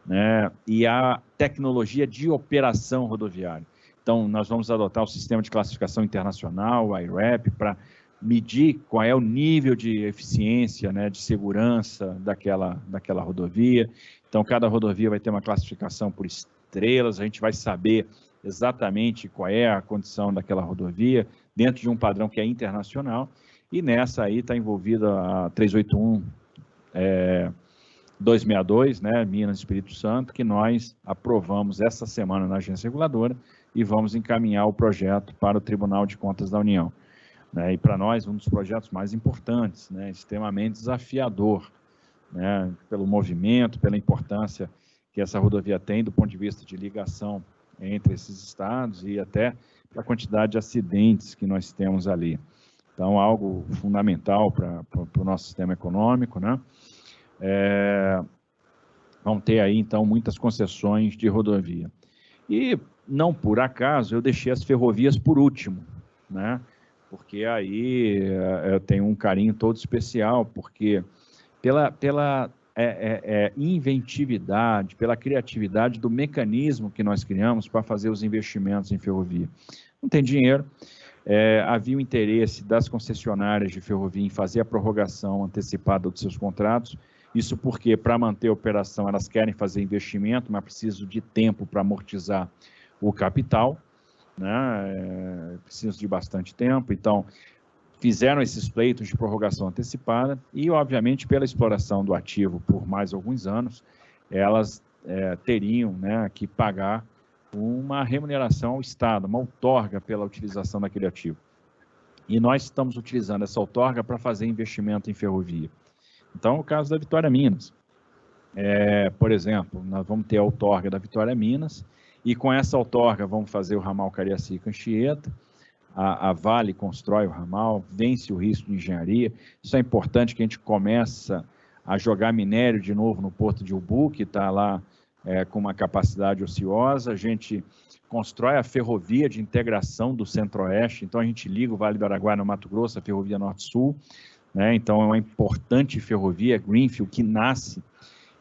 né, e à tecnologia de operação rodoviária. Então, nós vamos adotar o sistema de classificação internacional, o IRAP, para medir qual é o nível de eficiência, né, de segurança daquela rodovia. Então, cada rodovia vai ter uma classificação por estrelas, a gente vai saber exatamente qual é a condição daquela rodovia, dentro de um padrão que é internacional, e nessa aí está envolvida a 381 262, né, Minas e Espírito Santo, que nós aprovamos essa semana na agência reguladora e vamos encaminhar o projeto para o Tribunal de Contas da União. Né, e para nós, um dos projetos mais importantes, né, extremamente desafiador, né, pelo movimento, pela importância que essa rodovia tem do ponto de vista de ligação entre esses estados e até a quantidade de acidentes que nós temos ali. Então, algo fundamental para o nosso sistema econômico, né? Vão ter aí, então, muitas concessões de rodovia. E, não por acaso, eu deixei as ferrovias por último, né? Porque aí eu tenho um carinho todo especial, porque pela inventividade, pela criatividade do mecanismo que nós criamos para fazer os investimentos em ferrovia. Não tem dinheiro, havia o interesse das concessionárias de ferrovia em fazer a prorrogação antecipada dos seus contratos, isso porque, para manter a operação, elas querem fazer investimento, mas precisam de tempo para amortizar o capital, né? Precisam de bastante tempo, então fizeram esses pleitos de prorrogação antecipada e, obviamente, pela exploração do ativo por mais alguns anos, elas teriam, né, que pagar uma remuneração ao Estado, uma outorga pela utilização daquele ativo. E nós estamos utilizando essa outorga para fazer investimento em ferrovia. Então, o caso da Vitória Minas. Por exemplo, nós vamos ter a outorga da Vitória Minas e com essa outorga vamos fazer o ramal Cariacica-Anchieta. A Vale constrói o ramal, vence o risco de engenharia. Isso é importante que a gente começa a jogar minério de novo no Porto de Ubu, que está lá com uma capacidade ociosa. A gente constrói a ferrovia de integração do Centro-Oeste, então a gente liga o Vale do Araguaia no Mato Grosso, a ferrovia Norte-Sul, né? Então é uma importante ferrovia, Greenfield, que nasce.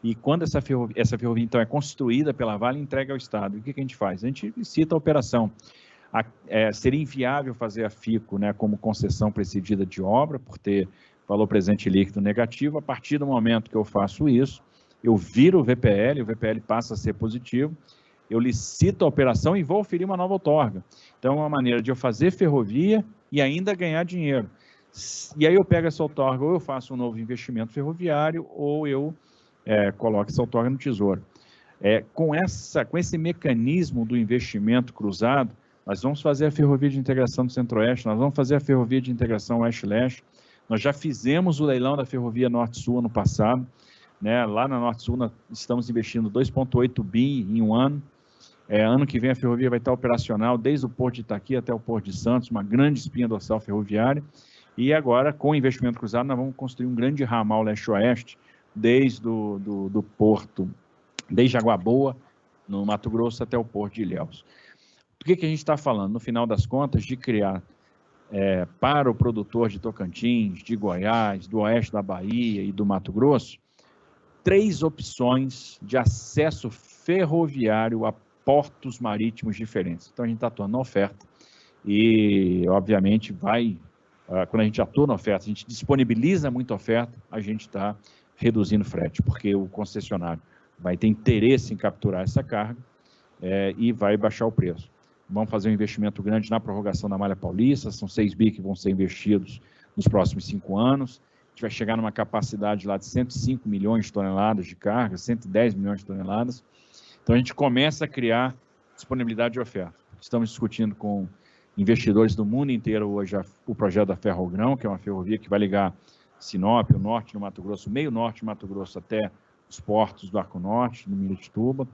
E quando essa ferrovia então é construída pela Vale, entrega ao Estado. E o que a gente faz? A gente licita a operação. Seria inviável fazer a FICO, né, como concessão precedida de obra, por ter valor presente líquido negativo. A partir do momento que eu faço isso, eu viro o VPL passa a ser positivo, eu licito a operação e vou oferir uma nova outorga. Então, é uma maneira de eu fazer ferrovia e ainda ganhar dinheiro. E aí eu pego essa outorga, ou eu faço um novo investimento ferroviário, ou eu coloco essa outorga no Tesouro. Com esse mecanismo do investimento cruzado, nós vamos fazer a ferrovia de integração do Centro-Oeste, nós vamos fazer a ferrovia de integração Oeste-Leste, nós já fizemos o leilão da ferrovia Norte-Sul ano passado, né? Lá na Norte-Sul nós estamos investindo 2,8 bi em um ano, ano que vem a ferrovia vai estar operacional desde o Porto de Itaqui até o Porto de Santos, uma grande espinha dorsal ferroviária, e agora com o investimento cruzado nós vamos construir um grande ramal Leste-Oeste, desde do Porto, desde Água Boa, no Mato Grosso, até o Porto de Ilhéus. Do que a gente está falando? No final das contas, de criar para o produtor de Tocantins, de Goiás, do oeste da Bahia e do Mato Grosso, 3 opções de acesso ferroviário a portos marítimos diferentes. Então, a gente está atuando na oferta e, obviamente, quando a gente atua na oferta, a gente disponibiliza muita oferta, a gente está reduzindo frete, porque o concessionário vai ter interesse em capturar essa carga e vai baixar o preço. Vamos fazer um investimento grande na prorrogação da Malha Paulista, são 6 bi que vão ser investidos nos próximos 5 anos, a gente vai chegar numa capacidade lá de 105 milhões de toneladas de carga, 110 milhões de toneladas, então a gente começa a criar disponibilidade de oferta. Estamos discutindo com investidores do mundo inteiro hoje o projeto da Ferrogrão, que é uma ferrovia que vai ligar Sinop, o norte do Mato Grosso, o meio norte do Mato Grosso até os portos do Arco Norte, do Miritituba.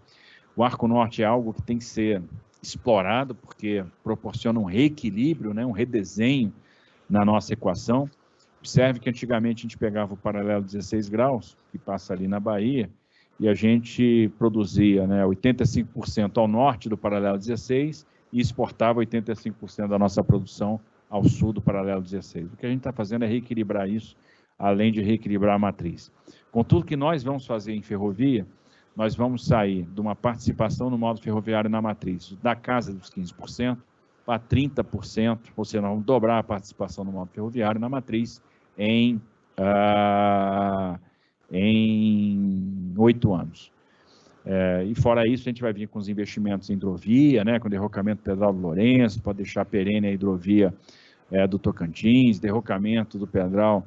O Arco Norte é algo que tem que ser explorado, porque proporciona um reequilíbrio, né, um redesenho na nossa equação. Observe que antigamente a gente pegava o paralelo 16 graus, que passa ali na Bahia, e a gente produzia, né, 85% ao norte do paralelo 16 e exportava 85% da nossa produção ao sul do paralelo 16. O que a gente está fazendo é reequilibrar isso, além de reequilibrar a matriz. Com tudo que nós vamos fazer em ferrovia, nós vamos sair de uma participação no modo ferroviário na matriz da casa dos 15% para 30%, ou seja, nós vamos dobrar a participação no modo ferroviário na matriz em 8 anos. E fora isso, a gente vai vir com os investimentos em hidrovia, né, com derrocamento do Pedral do Lourenço, para deixar perene a hidrovia do Tocantins, derrocamento do Pedral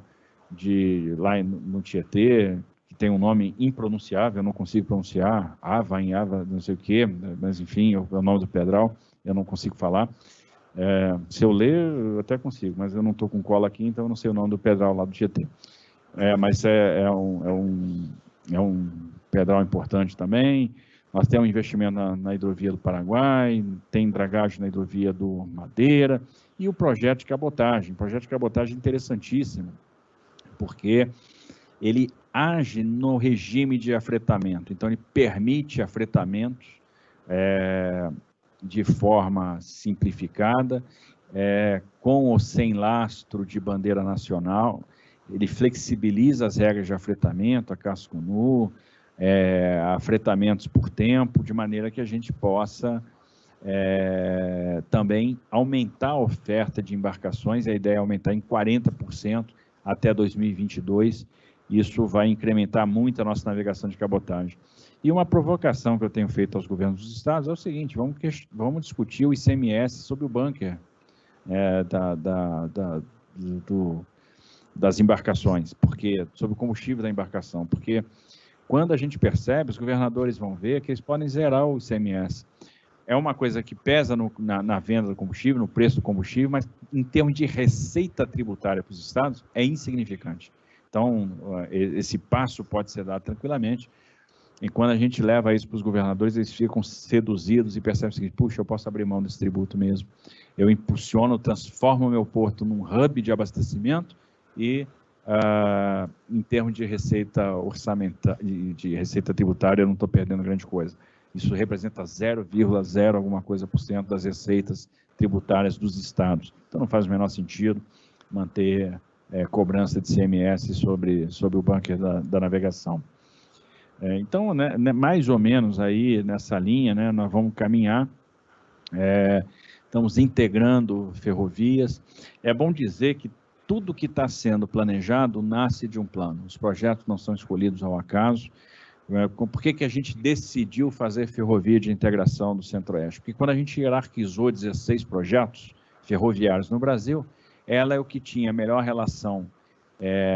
lá no Tietê, que tem um nome impronunciável, eu não consigo pronunciar, Ava, não sei o quê, mas enfim, é o nome do Pedral, eu não consigo falar. Se eu ler, eu até consigo, mas eu não estou com cola aqui, então eu não sei o nome do Pedral lá do Tietê. Mas é um Pedral importante também. Nós temos um investimento na hidrovia do Paraguai, tem dragagem na hidrovia do Madeira, e o projeto de cabotagem. Projeto de cabotagem interessantíssimo, porque ele age no regime de afretamento. Então, ele permite afretamentos de forma simplificada, com ou sem lastro de bandeira nacional. Ele flexibiliza as regras de afretamento, a casco nu, afretamentos por tempo, de maneira que a gente possa também aumentar a oferta de embarcações. A ideia é aumentar em 40% até 2022. Isso vai incrementar muito a nossa navegação de cabotagem. E uma provocação que eu tenho feito aos governos dos estados é o seguinte: vamos discutir o ICMS sobre o bunker das embarcações, sobre o combustível da embarcação, porque quando a gente percebe, os governadores vão ver que eles podem zerar o ICMS. É uma coisa que pesa na venda do combustível, no preço do combustível, mas em termos de receita tributária para os estados, é insignificante. Então, esse passo pode ser dado tranquilamente, e quando a gente leva isso para os governadores, eles ficam seduzidos e percebem o seguinte: puxa, eu posso abrir mão desse tributo mesmo. Eu impulsiono, transformo o meu porto num hub de abastecimento e, em termos de receita orçamentária, de receita tributária, eu não estou perdendo grande coisa. Isso representa 0,0 alguma coisa por cento das receitas tributárias dos estados. Então, não faz o menor sentido manter cobrança de ICMS sobre o bunker da navegação. Então, né, mais ou menos aí nessa linha, né, nós vamos caminhar. Estamos integrando ferrovias. É bom dizer que tudo que está sendo planejado nasce de um plano. Os projetos não são escolhidos ao acaso. Por que a gente decidiu fazer ferrovia de integração do Centro-Oeste? Porque quando a gente hierarquizou 16 projetos ferroviários no Brasil, ela é o que tinha melhor relação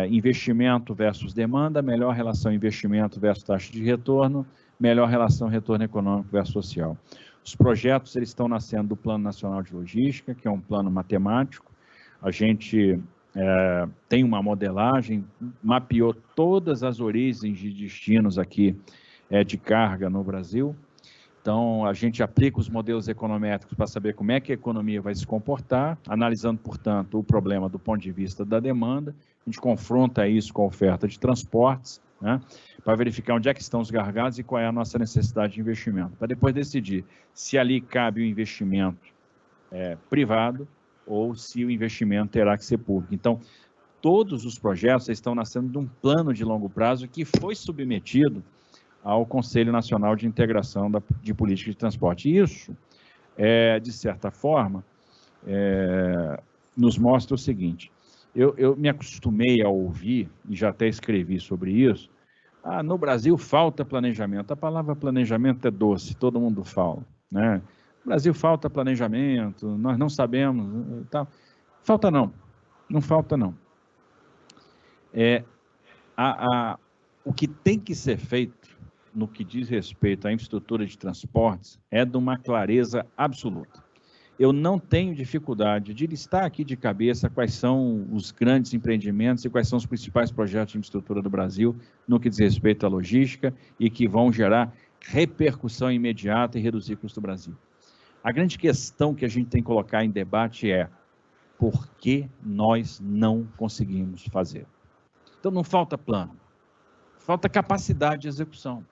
investimento versus demanda, melhor relação investimento versus taxa de retorno, melhor relação retorno econômico versus social. Os projetos eles estão nascendo do Plano Nacional de Logística, que é um plano matemático. A gente tem uma modelagem, mapeou todas as origens de destinos aqui de carga no Brasil. Então, a gente aplica os modelos econométricos para saber como é que a economia vai se comportar, analisando, portanto, o problema do ponto de vista da demanda. A gente confronta isso com a oferta de transportes, né, para verificar onde é que estão os gargalos e qual é a nossa necessidade de investimento, para depois decidir se ali cabe o investimento privado ou se o investimento terá que ser público. Então, todos os projetos estão nascendo de um plano de longo prazo que foi submetido ao Conselho Nacional de Integração de Política de Transporte. E isso, de certa forma, nos mostra o seguinte: eu me acostumei a ouvir, e já até escrevi sobre isso, no Brasil falta planejamento. A palavra planejamento é doce, todo mundo fala, né? No Brasil falta planejamento, nós não sabemos, tal. Falta não falta não. O que tem que ser feito no que diz respeito à infraestrutura de transportes é de uma clareza absoluta. Eu não tenho dificuldade de listar aqui de cabeça quais são os grandes empreendimentos e quais são os principais projetos de infraestrutura do Brasil no que diz respeito à logística e que vão gerar repercussão imediata e reduzir custo do Brasil. A grande questão que a gente tem que colocar em debate é por que nós não conseguimos fazer. Então, não falta plano, falta capacidade de execução.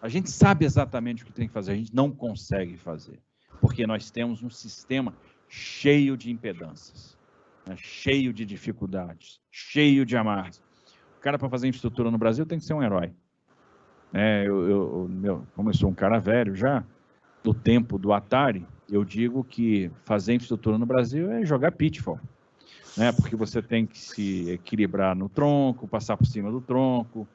A gente sabe exatamente o que tem que fazer, a gente não consegue fazer. porque nós temos um sistema cheio de impedâncias, né? Cheio de dificuldades, cheio de amarras. O cara, para fazer infraestrutura no Brasil, tem que ser um herói. Como eu sou um cara velho já, do tempo do Atari, eu digo que fazer infraestrutura no Brasil é jogar pitfall, né? Porque você tem que se equilibrar no tronco, passar por cima do tronco,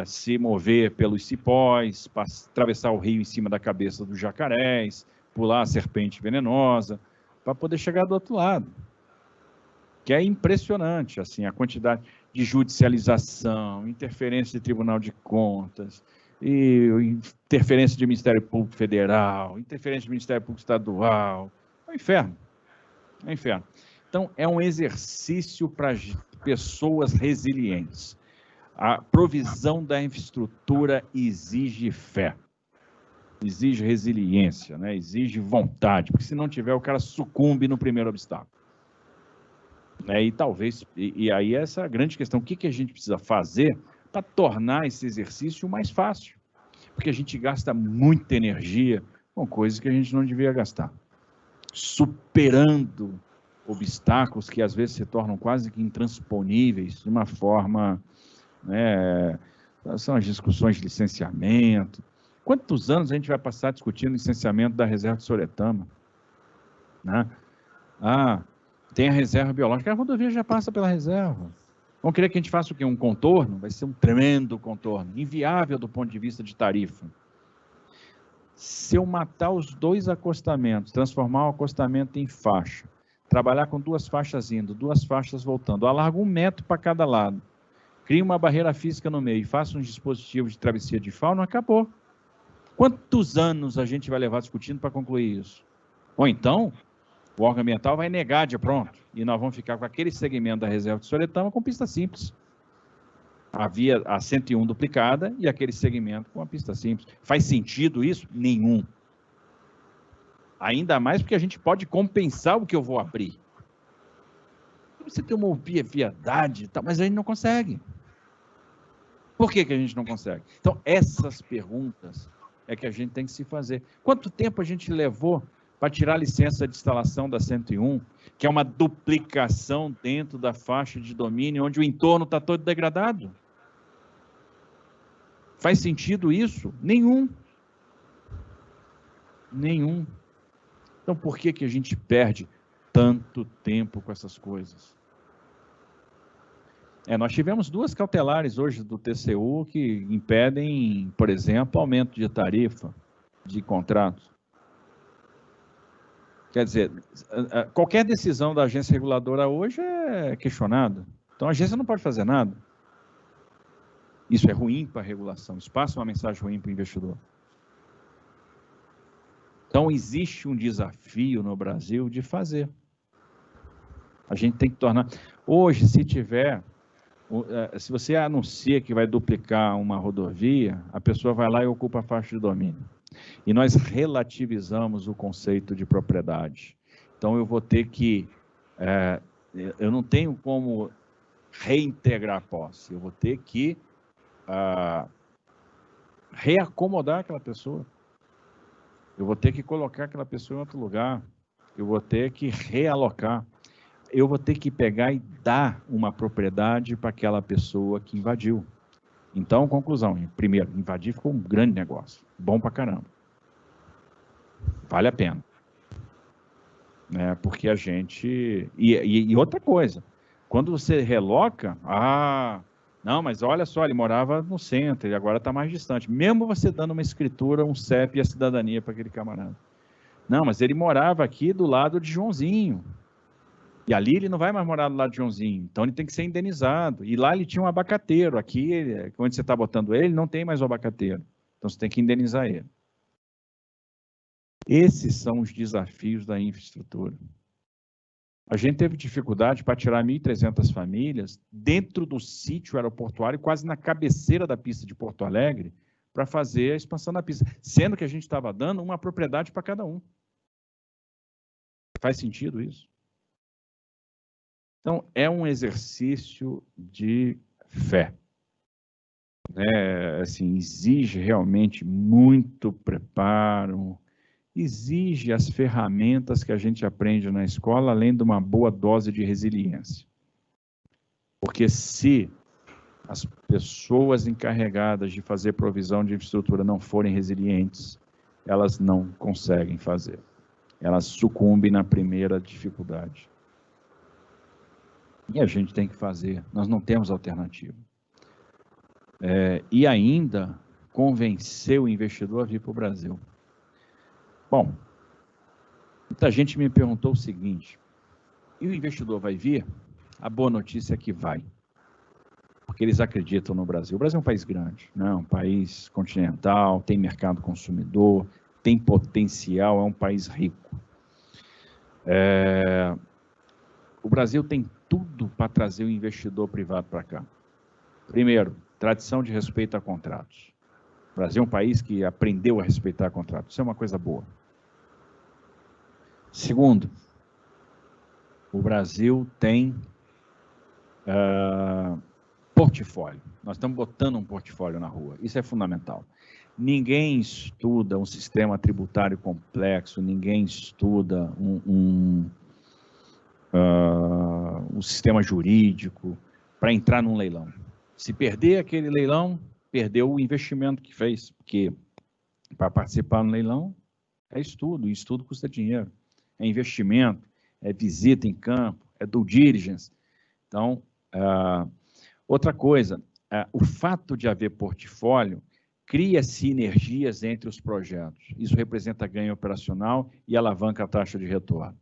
se mover pelos cipós, atravessar o rio em cima da cabeça dos jacarés, pular a serpente venenosa, para poder chegar do outro lado. Que é impressionante, assim, a quantidade de judicialização, interferência de Tribunal de Contas, e interferência de Ministério Público Federal, interferência de Ministério Público Estadual. É um inferno. É um inferno. Então, é um exercício para pessoas resilientes. A provisão da infraestrutura exige fé, exige resiliência, né? Exige vontade, porque se não tiver, o cara sucumbe no primeiro obstáculo. E talvez, e aí essa é a grande questão, o que a gente precisa fazer para tornar esse exercício mais fácil? Porque a gente gasta muita energia com coisas que a gente não devia gastar, superando obstáculos que às vezes se tornam quase que intransponíveis, de uma forma, né, são as discussões de licenciamento. Quantos anos a gente vai passar discutindo o licenciamento da reserva de Soretama? Né? Tem a reserva biológica, a rodovia já passa pela reserva. Vão querer que a gente faça o quê? Um contorno? Vai ser um tremendo contorno, inviável do ponto de vista de tarifa. Se eu matar os dois acostamentos, transformar o acostamento em faixa, trabalhar com 2 faixas indo, 2 faixas voltando, alargo 1 metro para cada lado, cria uma barreira física no meio, faça um dispositivo de travessia de fauna, acabou. Quantos anos a gente vai levar discutindo para concluir isso? Ou então, o órgão ambiental vai negar de pronto, e nós vamos ficar com aquele segmento da reserva de Soretama com pista simples. Havia a 101 duplicada e aquele segmento com a pista simples. Faz sentido isso? Nenhum. Ainda mais porque a gente pode compensar o que eu vou abrir. Você tem uma obviedade, mas a gente não consegue. Por que a gente não consegue? Então, essas perguntas é que a gente tem que se fazer. Quanto tempo a gente levou para tirar a licença de instalação da 101, que é uma duplicação dentro da faixa de domínio, onde o entorno está todo degradado? Faz sentido isso? Nenhum. Nenhum. Então, por que a gente perde tanto tempo com essas coisas? Nós tivemos 2 cautelares hoje do TCU que impedem, por exemplo, aumento de tarifa de contratos. Quer dizer, qualquer decisão da agência reguladora hoje é questionada. Então, a agência não pode fazer nada. Isso é ruim para a regulação. Isso passa uma mensagem ruim para o investidor. Então, existe um desafio no Brasil de fazer. A gente tem que tornar... Hoje, se você anuncia que vai duplicar uma rodovia, a pessoa vai lá e ocupa a faixa de domínio. E nós relativizamos o conceito de propriedade. Então, eu vou ter que... eu não tenho como reintegrar a posse. Eu vou ter que reacomodar aquela pessoa. Eu vou ter que colocar aquela pessoa em outro lugar. Eu vou ter que realocar. Eu vou ter que pegar e dar uma propriedade para aquela pessoa que invadiu. Então, conclusão. Primeiro, invadir ficou um grande negócio. Bom pra caramba. Vale a pena. Porque a gente... E outra coisa. Quando você reloca... não, mas olha só, ele morava no centro, ele agora está mais distante. Mesmo você dando uma escritura, um CEP e a cidadania para aquele camarada. Não, mas ele morava aqui do lado de Joãozinho. E ali ele não vai mais morar do lado de Joãozinho. Então ele tem que ser indenizado. E lá ele tinha um abacateiro. Aqui, onde você está botando ele, não tem mais o abacateiro. Então você tem que indenizar ele. Esses são os desafios da infraestrutura. A gente teve dificuldade para tirar 1.300 famílias dentro do sítio aeroportuário, quase na cabeceira da pista de Porto Alegre, para fazer a expansão da pista, sendo que a gente estava dando uma propriedade para cada um. Faz sentido isso? Então, é um exercício de fé. Assim, exige realmente muito preparo, exige as ferramentas que a gente aprende na escola, além de uma boa dose de resiliência. Porque se as pessoas encarregadas de fazer provisão de infraestrutura não forem resilientes, elas não conseguem fazer. Elas sucumbem na primeira dificuldade. E a gente tem que fazer, nós não temos alternativa. E ainda convencer o investidor a vir para o Brasil. Bom, muita gente me perguntou o seguinte, e o investidor vai vir? A boa notícia é que vai, porque eles acreditam no Brasil. O Brasil é um país grande, né? Um país continental, tem mercado consumidor, tem potencial, é um país rico. O Brasil tem tudo para trazer o investidor privado para cá. Primeiro, tradição de respeito a contratos. O Brasil é um país que aprendeu a respeitar contratos. Isso é uma coisa boa. Segundo, o Brasil tem portfólio. Nós estamos botando um portfólio na rua. Isso é fundamental. Ninguém estuda um sistema tributário complexo, ninguém estuda um sistema jurídico para entrar num leilão. Se perder aquele leilão, perdeu o investimento que fez, porque para participar no leilão é estudo, e estudo custa dinheiro, é investimento, é visita em campo, é due diligence. Então, outra coisa, o fato de haver portfólio cria sinergias entre os projetos. Isso representa ganho operacional e alavanca a taxa de retorno.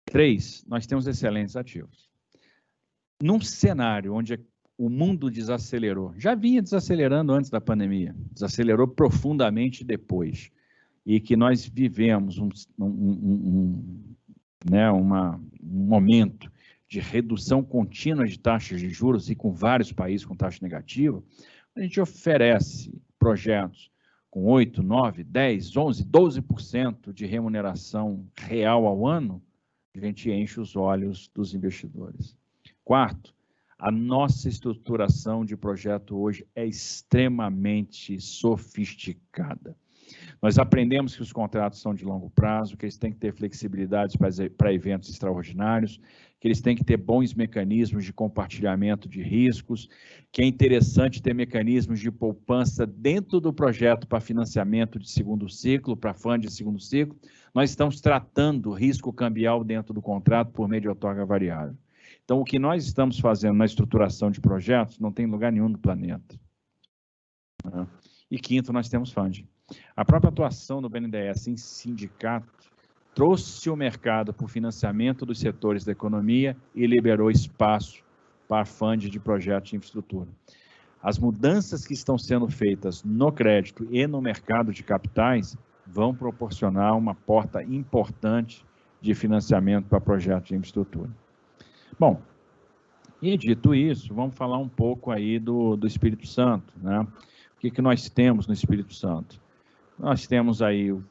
3, nós temos excelentes ativos. Num cenário onde o mundo desacelerou, já vinha desacelerando antes da pandemia, desacelerou profundamente depois, e que nós vivemos um momento de redução contínua de taxas de juros e com vários países com taxa negativa, a gente oferece projetos com 8, 9, 10, 11, 12% de remuneração real ao ano, a gente enche os olhos dos investidores. 4, a nossa estruturação de projeto hoje é extremamente sofisticada. Nós aprendemos que os contratos são de longo prazo, que eles têm que ter flexibilidade para eventos extraordinários, que eles têm que ter bons mecanismos de compartilhamento de riscos, que é interessante ter mecanismos de poupança dentro do projeto para financiamento de segundo ciclo, para fundo de segundo ciclo. Nós estamos tratando risco cambial dentro do contrato por meio de outorga variável. Então, o que nós estamos fazendo na estruturação de projetos não tem lugar nenhum no planeta. E 5º, nós temos funding. A própria atuação do BNDES em sindicato trouxe o mercado para o financiamento dos setores da economia e liberou espaço para funding de projetos de infraestrutura. As mudanças que estão sendo feitas no crédito e no mercado de capitais vão proporcionar uma porta importante de financiamento para projetos de infraestrutura. Bom, e dito isso, vamos falar um pouco aí do Espírito Santo, né? O que nós temos no Espírito Santo? Nós temos aí o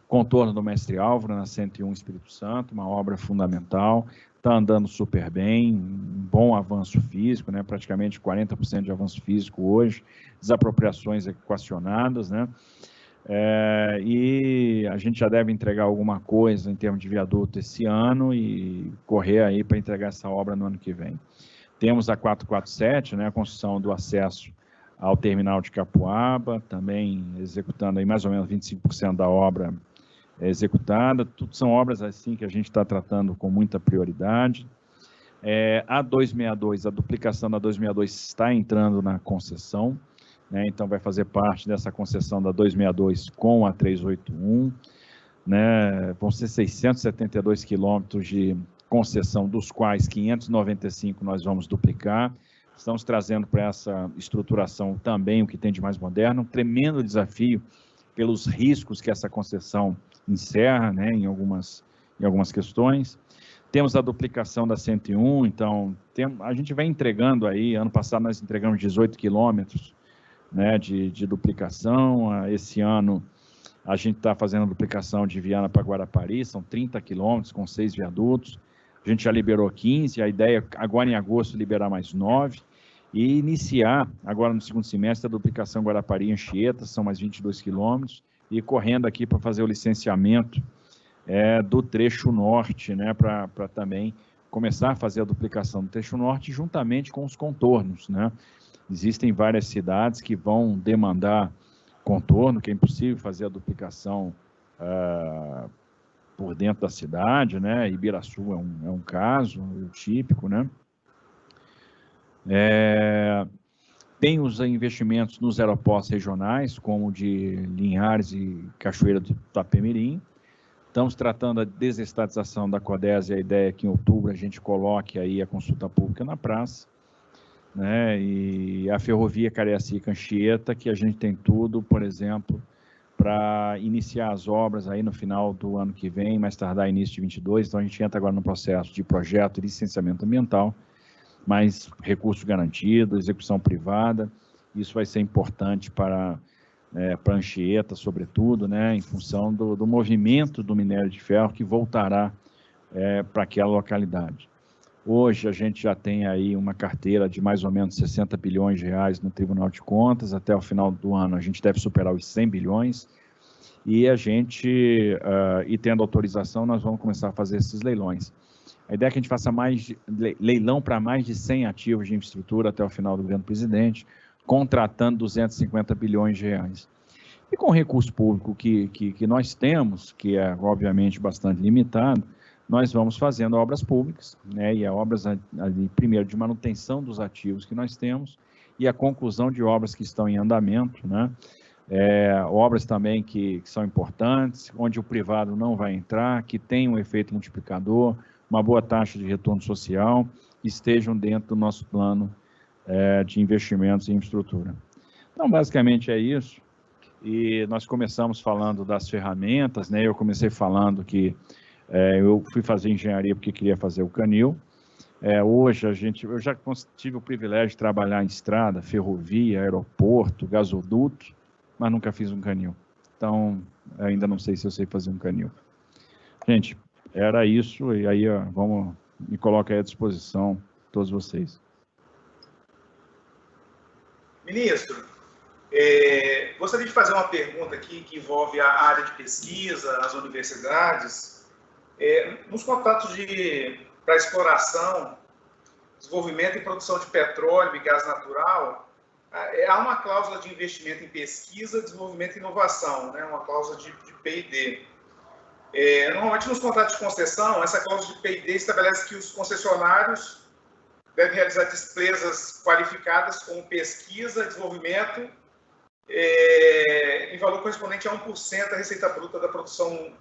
contorno do Mestre Álvaro na 101 Espírito Santo, uma obra fundamental, está andando super bem, um bom avanço físico, né? Praticamente 40% de avanço físico hoje, desapropriações equacionadas, né? E a gente já deve entregar alguma coisa em termos de viaduto esse ano e correr aí para entregar essa obra no ano que vem. Temos a 447, né? A construção do acesso ao terminal de Capuaba, também executando aí mais ou menos 25% da obra executada. Tudo são obras assim que a gente está tratando com muita prioridade. A 262, a duplicação da 262 está entrando na concessão, né? Então vai fazer parte dessa concessão da 262 com a 381, né? Vão ser 672 quilômetros de concessão, dos quais 595 nós vamos duplicar. Estamos trazendo para essa estruturação também o que tem de mais moderno, um tremendo desafio pelos riscos que essa concessão encerra, né, em algumas questões. Temos a duplicação da 101, então a gente vai entregando aí, ano passado nós entregamos 18 quilômetros, né, de duplicação, esse ano a gente está fazendo a duplicação de Viana para Guarapari, são 30 quilômetros com 6 viadutos, a gente já liberou 15, a ideia é agora em agosto liberar mais 9, e iniciar, agora no segundo semestre, a duplicação Guarapari e Anchieta, são mais 22 quilômetros, e correndo aqui para fazer o licenciamento do trecho norte, né, para também começar a fazer a duplicação do trecho norte juntamente com os contornos, né? Existem várias cidades que vão demandar contorno, que é impossível fazer a duplicação por dentro da cidade, né? Ibiraçu é um caso típico, né? Tem os investimentos nos aeroportos regionais, como o de Linhares e Cachoeira do Itapemirim. Estamos tratando a desestatização da Codese, a ideia é que em outubro a gente coloque aí a consulta pública na praça, né? E a ferrovia Cariacica-Anchieta, que a gente tem tudo, por exemplo, para iniciar as obras aí no final do ano que vem, mais tardar início de 22, então a gente entra agora no processo de projeto e licenciamento ambiental, mas recurso garantido, execução privada, isso vai ser importante para Anchieta, sobretudo, né, em função do movimento do minério de ferro que voltará para aquela localidade. Hoje a gente já tem aí uma carteira de mais ou menos 60 bilhões de reais no Tribunal de Contas, até o final do ano a gente deve superar os 100 bilhões, e a gente, e tendo autorização, nós vamos começar a fazer esses leilões. A ideia é que a gente faça leilão para mais de 100 ativos de infraestrutura até o final do governo presidente, contratando 250 bilhões de reais. E com o recurso público que nós temos, que é obviamente bastante limitado, nós vamos fazendo obras públicas, né, e obras ali, primeiro de manutenção dos ativos que nós temos e a conclusão de obras que estão em andamento, né, obras também que são importantes, onde o privado não vai entrar, que tem um efeito multiplicador, uma boa taxa de retorno social, estejam dentro do nosso plano de investimentos em infraestrutura. Então, basicamente é isso, e nós começamos falando das ferramentas, né, eu comecei falando que eu fui fazer engenharia porque queria fazer o canil. Hoje eu já tive o privilégio de trabalhar em estrada, ferrovia, aeroporto, gasoduto, mas nunca fiz um canil. Então, ainda não sei se eu sei fazer um canil. Gente, era isso, e aí me coloco aí à disposição, todos vocês. Ministro, gostaria de fazer uma pergunta aqui que envolve a área de pesquisa, as universidades. Nos contratos para exploração, desenvolvimento e produção de petróleo e gás natural, há uma cláusula de investimento em pesquisa, desenvolvimento e inovação, né? Uma cláusula de P&D. Normalmente, nos contratos de concessão, essa cláusula de P&D estabelece que os concessionários devem realizar despesas qualificadas como pesquisa, desenvolvimento, em valor correspondente a 1% da receita bruta da produção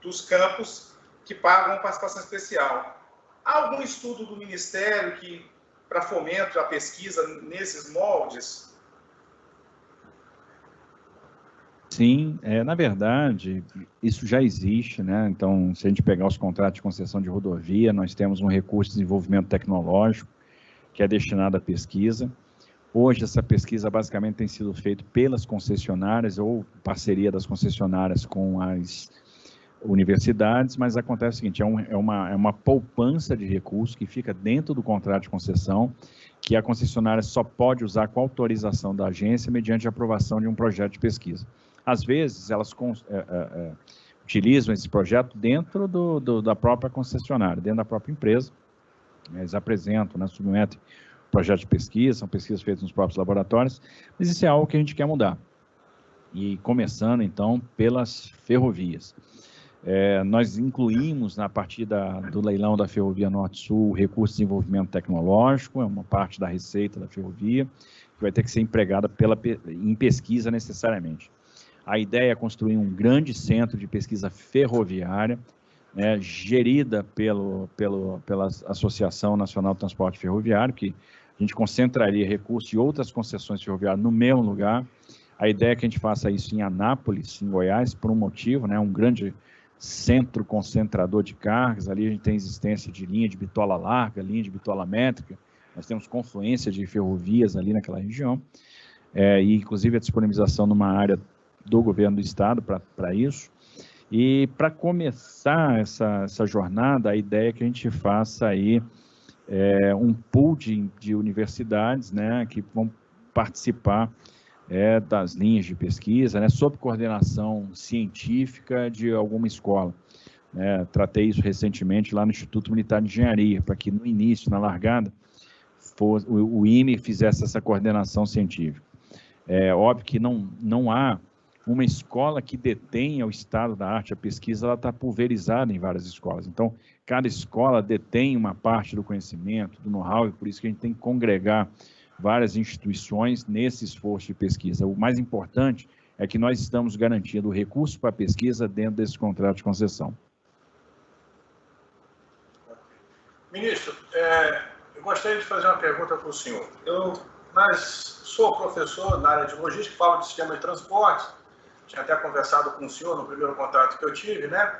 dos campos que pagam participação especial. Há algum estudo do Ministério para fomento à pesquisa nesses moldes? Sim, na verdade, isso já existe, né? Então, se a gente pegar os contratos de concessão de rodovia, nós temos um recurso de desenvolvimento tecnológico que é destinado à pesquisa. Hoje, essa pesquisa basicamente tem sido feita pelas concessionárias ou parceria das concessionárias com as universidades, mas acontece o seguinte, é uma poupança de recursos que fica dentro do contrato de concessão, que a concessionária só pode usar com autorização da agência mediante a aprovação de um projeto de pesquisa. Às vezes, elas utilizam esse projeto dentro da própria concessionária, dentro da própria empresa. Eles apresentam, né, submetem projeto de pesquisa, são pesquisas feitas nos próprios laboratórios, mas isso é algo que a gente quer mudar. E começando, então, pelas ferrovias. Nós incluímos, a partir do leilão da Ferrovia Norte-Sul, o recurso de desenvolvimento tecnológico, é uma parte da receita da ferrovia, que vai ter que ser empregada em pesquisa necessariamente. A ideia é construir um grande centro de pesquisa ferroviária, gerida pela Associação Nacional de Transporte Ferroviário, que a gente concentraria recursos de outras concessões ferroviárias no mesmo lugar. A ideia é que a gente faça isso em Anápolis, em Goiás, por um motivo, né, um grande centro concentrador de cargas. Ali a gente tem existência de linha de bitola larga, linha de bitola métrica, nós temos confluência de ferrovias ali naquela região, e inclusive a disponibilização numa área do governo do estado para isso. E para começar essa jornada, a ideia é que a gente faça aí um pool de universidades, né, que vão participar das linhas de pesquisa, né, sob coordenação científica de alguma escola. Tratei isso recentemente lá no Instituto Militar de Engenharia, para que no início, na largada, o IME fizesse essa coordenação científica. É óbvio que não há uma escola que detenha o estado da arte, a pesquisa ela está pulverizada em várias escolas. Então, cada escola detém uma parte do conhecimento, do know-how, e por isso que a gente tem que congregar várias instituições nesse esforço de pesquisa. O mais importante é que nós estamos garantindo o recurso para a pesquisa dentro desse contrato de concessão. Ministro, eu gostaria de fazer uma pergunta para o senhor. Eu sou professor na área de logística, falo de sistema de transporte, tinha até conversado com o senhor no primeiro contato que eu tive, né?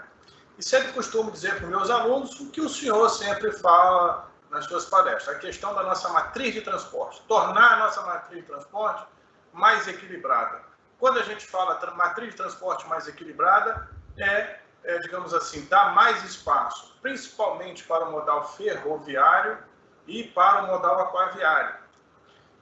E sempre costumo dizer para os meus alunos o que o senhor sempre fala nas suas palestras, a questão da nossa matriz de transporte, tornar a nossa matriz de transporte mais equilibrada. Quando a gente fala matriz de transporte mais equilibrada, digamos assim, dar mais espaço, principalmente para o modal ferroviário e para o modal aquaviário.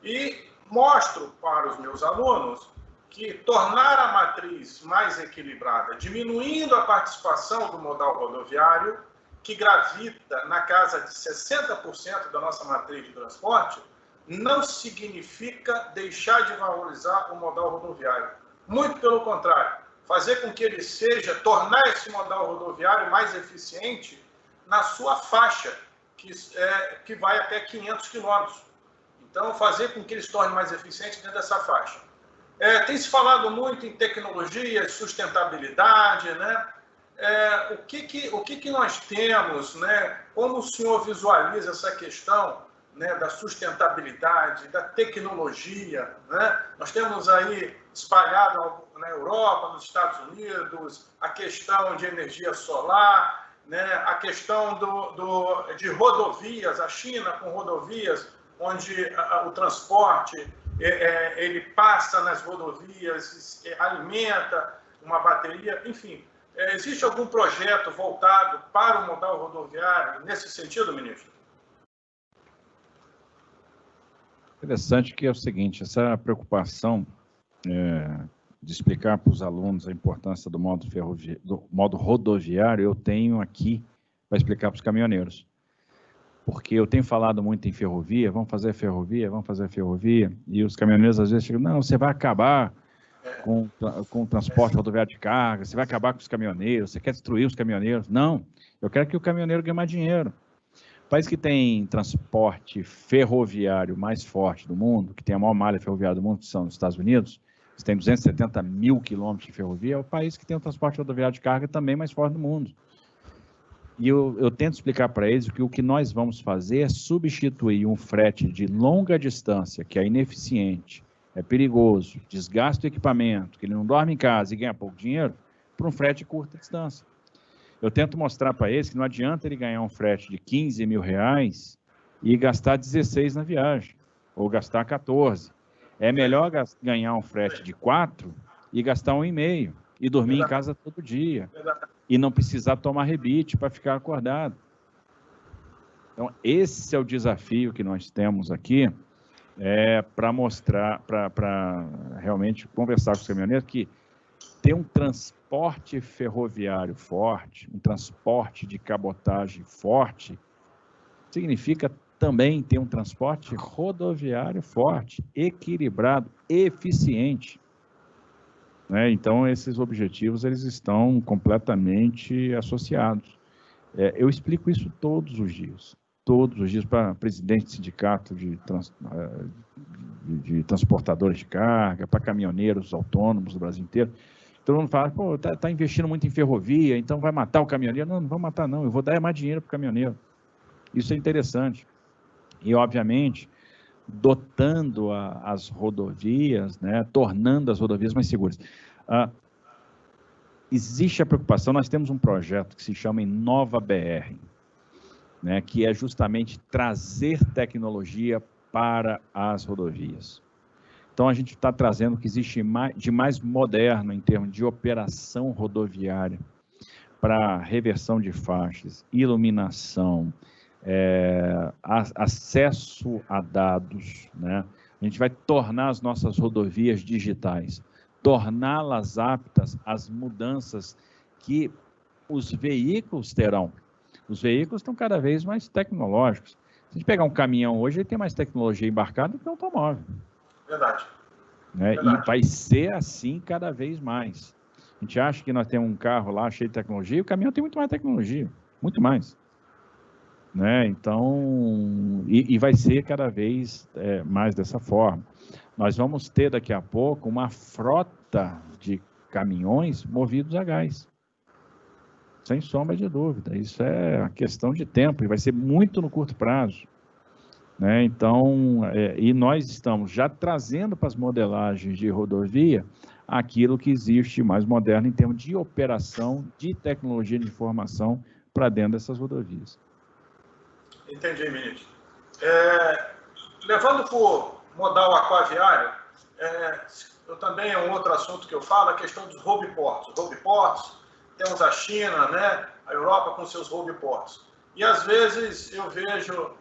E mostro para os meus alunos que tornar a matriz mais equilibrada, diminuindo a participação do modal rodoviário, que gravita na casa de 60% da nossa matriz de transporte, não significa deixar de valorizar o modal rodoviário. Muito pelo contrário, fazer com que ele tornar esse modal rodoviário mais eficiente na sua faixa, que vai até 500 quilômetros. Então, fazer com que ele se torne mais eficiente dentro dessa faixa. Tem se falado muito em tecnologia, sustentabilidade, né? O que nós temos, né? Como o senhor visualiza essa questão, né, da sustentabilidade, da tecnologia, né? Nós temos aí espalhado na Europa, nos Estados Unidos, a questão de energia solar, né? A questão de rodovias, a China com rodovias, onde o transporte ele passa nas rodovias, alimenta uma bateria, enfim. Existe algum projeto voltado para o modal rodoviário nesse sentido, ministro? Interessante que é o seguinte, essa preocupação de explicar para os alunos a importância do modo rodoviário, eu tenho aqui para explicar para os caminhoneiros. Porque eu tenho falado muito em ferrovia, vamos fazer ferrovia, e os caminhoneiros às vezes chegam, não, você vai acabar com o transporte rodoviário de carga, você vai acabar com os caminhoneiros, você quer destruir os caminhoneiros. Não, eu quero que o caminhoneiro ganhe mais dinheiro. O país que tem transporte ferroviário mais forte do mundo, que tem a maior malha ferroviária do mundo, que são os Estados Unidos, que tem 270 mil quilômetros de ferrovia, é o país que tem o transporte rodoviário de carga também mais forte do mundo. E eu tento explicar para eles que o que nós vamos fazer é substituir um frete de longa distância, que é ineficiente, é perigoso, desgasta o equipamento, que ele não dorme em casa e ganha pouco dinheiro, por um frete de curta distância. Eu tento mostrar para eles que não adianta ele ganhar um frete de 15 mil reais e gastar 16 na viagem, ou gastar 14. É melhor ganhar um frete de 4 e gastar 1,5 e dormir em casa todo dia. E não precisar tomar rebite para ficar acordado. Então, esse é o desafio que nós temos aqui, para mostrar, para realmente conversar com os caminhoneiros, que ter um transporte ferroviário forte, um transporte de cabotagem forte, significa também ter um transporte rodoviário forte, equilibrado, eficiente. Então, esses objetivos eles estão completamente associados. Eu explico isso todos os dias para presidente de sindicato de transportadores de carga, para caminhoneiros autônomos do Brasil inteiro. Todo mundo fala, pô, tá investindo muito em ferrovia, então vai matar o caminhoneiro. Não vai matar não, eu vou dar mais dinheiro para o caminhoneiro. Isso é interessante. E, obviamente, dotando as rodovias, né, tornando as rodovias mais seguras. Existe a preocupação, nós temos um projeto que se chama Inova BR, né, que é justamente trazer tecnologia para as rodovias. Então, a gente está trazendo o que existe de mais moderno em termos de operação rodoviária, para reversão de faixas, iluminação, acesso a dados, né, A gente vai tornar as nossas rodovias digitais, torná-las aptas às mudanças que os veículos terão. Os veículos estão cada vez mais tecnológicos. Se a gente pegar um caminhão hoje, ele tem mais tecnologia embarcada do que um automóvel. Verdade. Né? Verdade. E vai ser assim cada vez mais. A gente acha que nós temos um carro lá cheio de tecnologia, e o caminhão tem muito mais tecnologia, muito mais. Né? Então, e vai ser cada vez mais dessa forma. Nós vamos ter daqui a pouco uma frota de caminhões movidos a gás. Sem sombra de dúvida. Isso é uma questão de tempo e vai ser muito no curto prazo. Né? Então, e nós estamos já trazendo para as modelagens de rodovia aquilo que existe mais moderno em termos de operação, de tecnologia de informação para dentro dessas rodovias. Entendi, ministro. Levando para o modal aquaviário, eu também é um outro assunto que eu falo, a questão dos rodoportos. Rodoportos, temos a China, né, a Europa com seus rodoportos. E às vezes eu vejo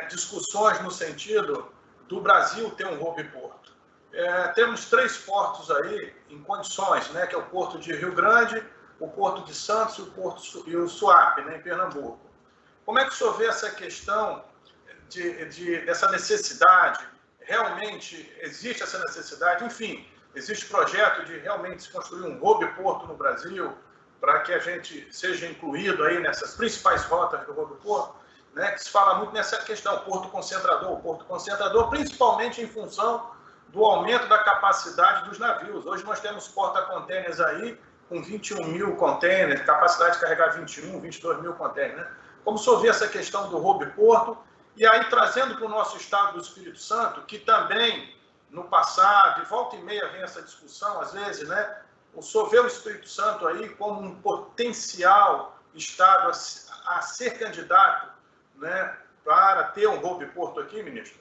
discussões no sentido do Brasil ter um rodoporto. Temos 3 portos aí em condições, né, que é o Porto de Rio Grande, o Porto de Santos e o Suape, né, em Pernambuco. Como é que o senhor vê essa questão dessa necessidade? Realmente existe essa necessidade? Enfim, existe projeto de realmente se construir um rodoporto no Brasil para que a gente seja incluído aí nessas principais rotas do rodoporto, né? Que se fala muito nessa questão, porto concentrador, principalmente em função do aumento da capacidade dos navios. Hoje nós temos porta-contêineres aí com 21 mil contêineres, capacidade de carregar 21, 22 mil contêineres, né? Como o senhor vê essa questão do rodoporto? E aí, trazendo para o nosso estado do Espírito Santo, que também, no passado, de volta e meia vem essa discussão, às vezes, né? O senhor vê o Espírito Santo aí como um potencial estado a ser candidato, né, para ter um rodoporto aqui, ministro?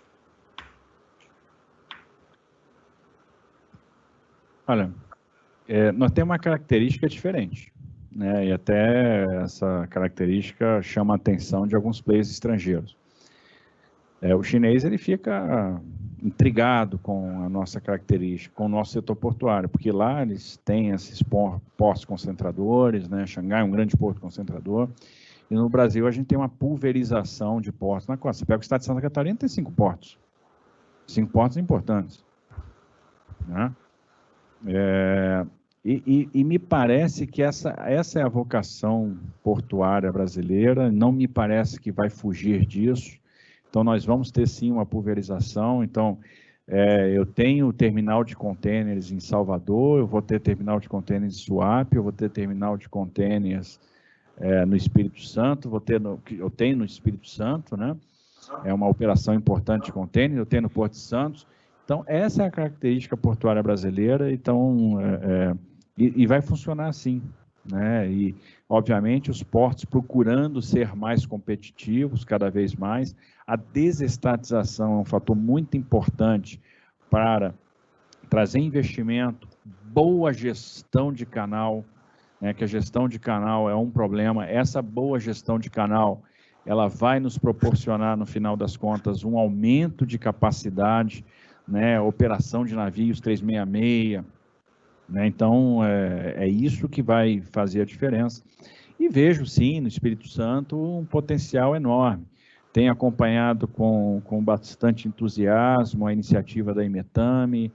Olha, nós temos uma característica diferente. Né, e até essa característica chama a atenção de alguns players estrangeiros. O chinês ele fica intrigado com a nossa característica, com o nosso setor portuário, porque lá eles têm esses portos concentradores, né, Xangai é um grande porto concentrador, e no Brasil a gente tem uma pulverização de portos na costa. Você pega o estado de Santa Catarina, tem 5 portos. 5 portos importantes. Né? E me parece que essa é a vocação portuária brasileira, não me parece que vai fugir disso. Então, nós vamos ter sim uma pulverização. Então, eu tenho terminal de contêineres em Salvador, eu vou ter terminal de contêineres em Suape, eu vou ter terminal de contêineres no Espírito Santo, eu tenho no Espírito Santo, né? É uma operação importante de contêineres, eu tenho no Porto de Santos. Então, essa é a característica portuária brasileira, então... E vai funcionar assim, né? E, obviamente, os portos procurando ser mais competitivos cada vez mais. A desestatização é um fator muito importante para trazer investimento, boa gestão de canal, né? Que a gestão de canal é um problema. Essa boa gestão de canal, ela vai nos proporcionar, no final das contas, um aumento de capacidade, né? Operação de navios 366, né? Então, é isso que vai fazer a diferença. E vejo, sim, no Espírito Santo, um potencial enorme. Tenho acompanhado com bastante entusiasmo a iniciativa da Imetame.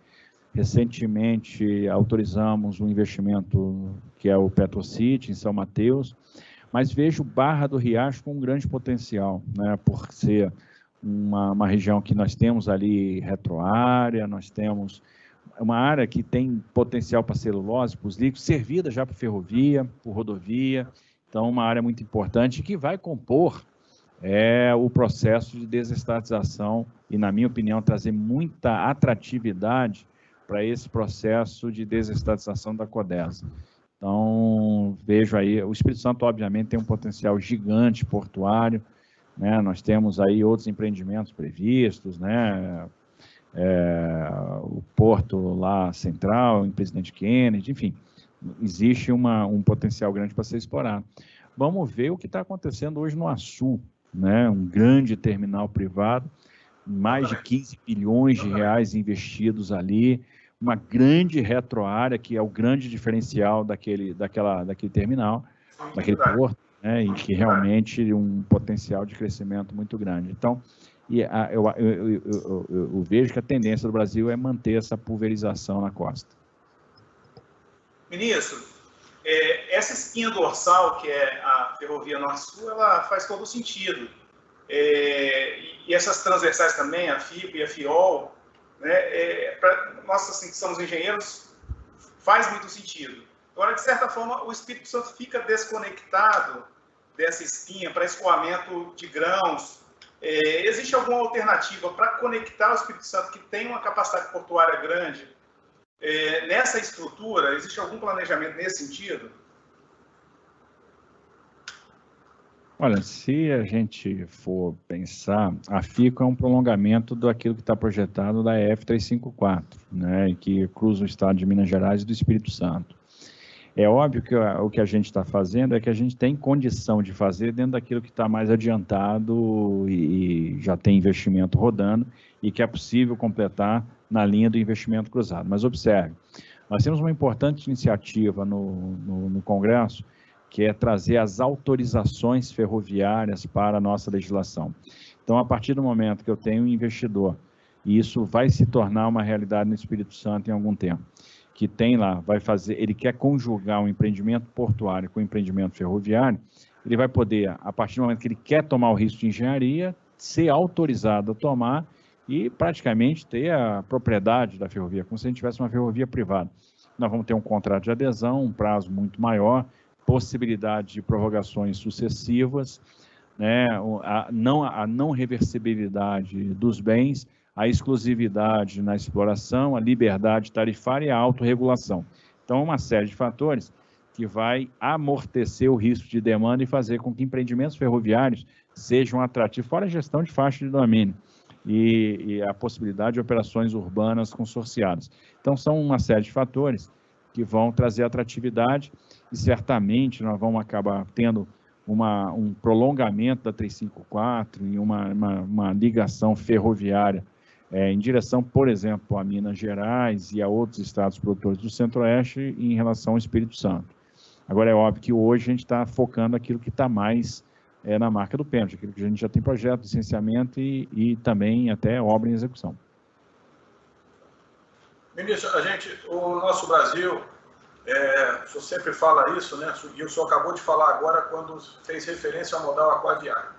Recentemente, autorizamos um investimento que é o Petrocity, em São Mateus. Mas vejo Barra do Riacho com um grande potencial, né? Por ser uma região que nós temos ali retroárea, nós temos... uma área que tem potencial para celulose, para os líquidos, servida já para ferrovia, por rodovia, então uma área muito importante que vai compor o processo de desestatização e, na minha opinião, trazer muita atratividade para esse processo de desestatização da Codesa. Então, vejo aí, o Espírito Santo, obviamente, tem um potencial gigante portuário, né? Nós temos aí outros empreendimentos previstos, né? O porto lá central, em Presidente Kennedy, enfim, existe um potencial grande para ser explorado. Vamos ver o que está acontecendo hoje no Açu, né? Um grande terminal privado, mais de 15 bilhões de reais investidos ali, uma grande retroárea, que é o grande diferencial daquele terminal, daquele porto, né, e que realmente um potencial de crescimento muito grande. Então, eu vejo que a tendência do Brasil é manter essa pulverização na costa. Ministro, essa espinha dorsal, que é a Ferrovia Norte-Sul, ela faz todo sentido. E essas transversais também, a FICO e a FIOL, né, para nós assim, que somos engenheiros, faz muito sentido. Agora, de certa forma, o Espírito Santo fica desconectado dessa espinha para escoamento de grãos. Existe alguma alternativa para conectar o Espírito Santo, que tem uma capacidade portuária grande, nessa estrutura? Existe algum planejamento nesse sentido? Olha, se a gente for pensar, a FICO é um prolongamento daquilo que está projetado da EF-354, né, que cruza o estado de Minas Gerais e do Espírito Santo. É óbvio que o que a gente está fazendo é que a gente tem condição de fazer dentro daquilo que está mais adiantado e já tem investimento rodando e que é possível completar na linha do investimento cruzado. Mas observe, nós temos uma importante iniciativa no Congresso, que é trazer as autorizações ferroviárias para a nossa legislação. Então, a partir do momento que eu tenho um investidor, e isso vai se tornar uma realidade no Espírito Santo em algum tempo, que tem lá, ele quer conjugar um empreendimento portuário com um empreendimento ferroviário, ele vai poder, a partir do momento que ele quer tomar o risco de engenharia, ser autorizado a tomar e praticamente ter a propriedade da ferrovia, como se a gente tivesse uma ferrovia privada. Nós vamos ter um contrato de adesão, um prazo muito maior, possibilidade de prorrogações sucessivas, né, a não reversibilidade dos bens, a exclusividade na exploração, a liberdade tarifária e a autorregulação. Então, uma série de fatores que vai amortecer o risco de demanda e fazer com que empreendimentos ferroviários sejam atrativos, fora a gestão de faixa de domínio e a possibilidade de operações urbanas consorciadas. Então, são uma série de fatores que vão trazer atratividade e certamente nós vamos acabar tendo um prolongamento da 354 e uma ligação ferroviária em direção, por exemplo, a Minas Gerais e a outros estados produtores do Centro-Oeste em relação ao Espírito Santo. Agora, é óbvio que hoje a gente está focando aquilo que está mais na marca do pênalti, aquilo que a gente já tem projeto, licenciamento e também até obra em execução. Ministro, o nosso Brasil, o senhor sempre fala isso, né? E o senhor acabou de falar agora quando fez referência ao modal aquaviário.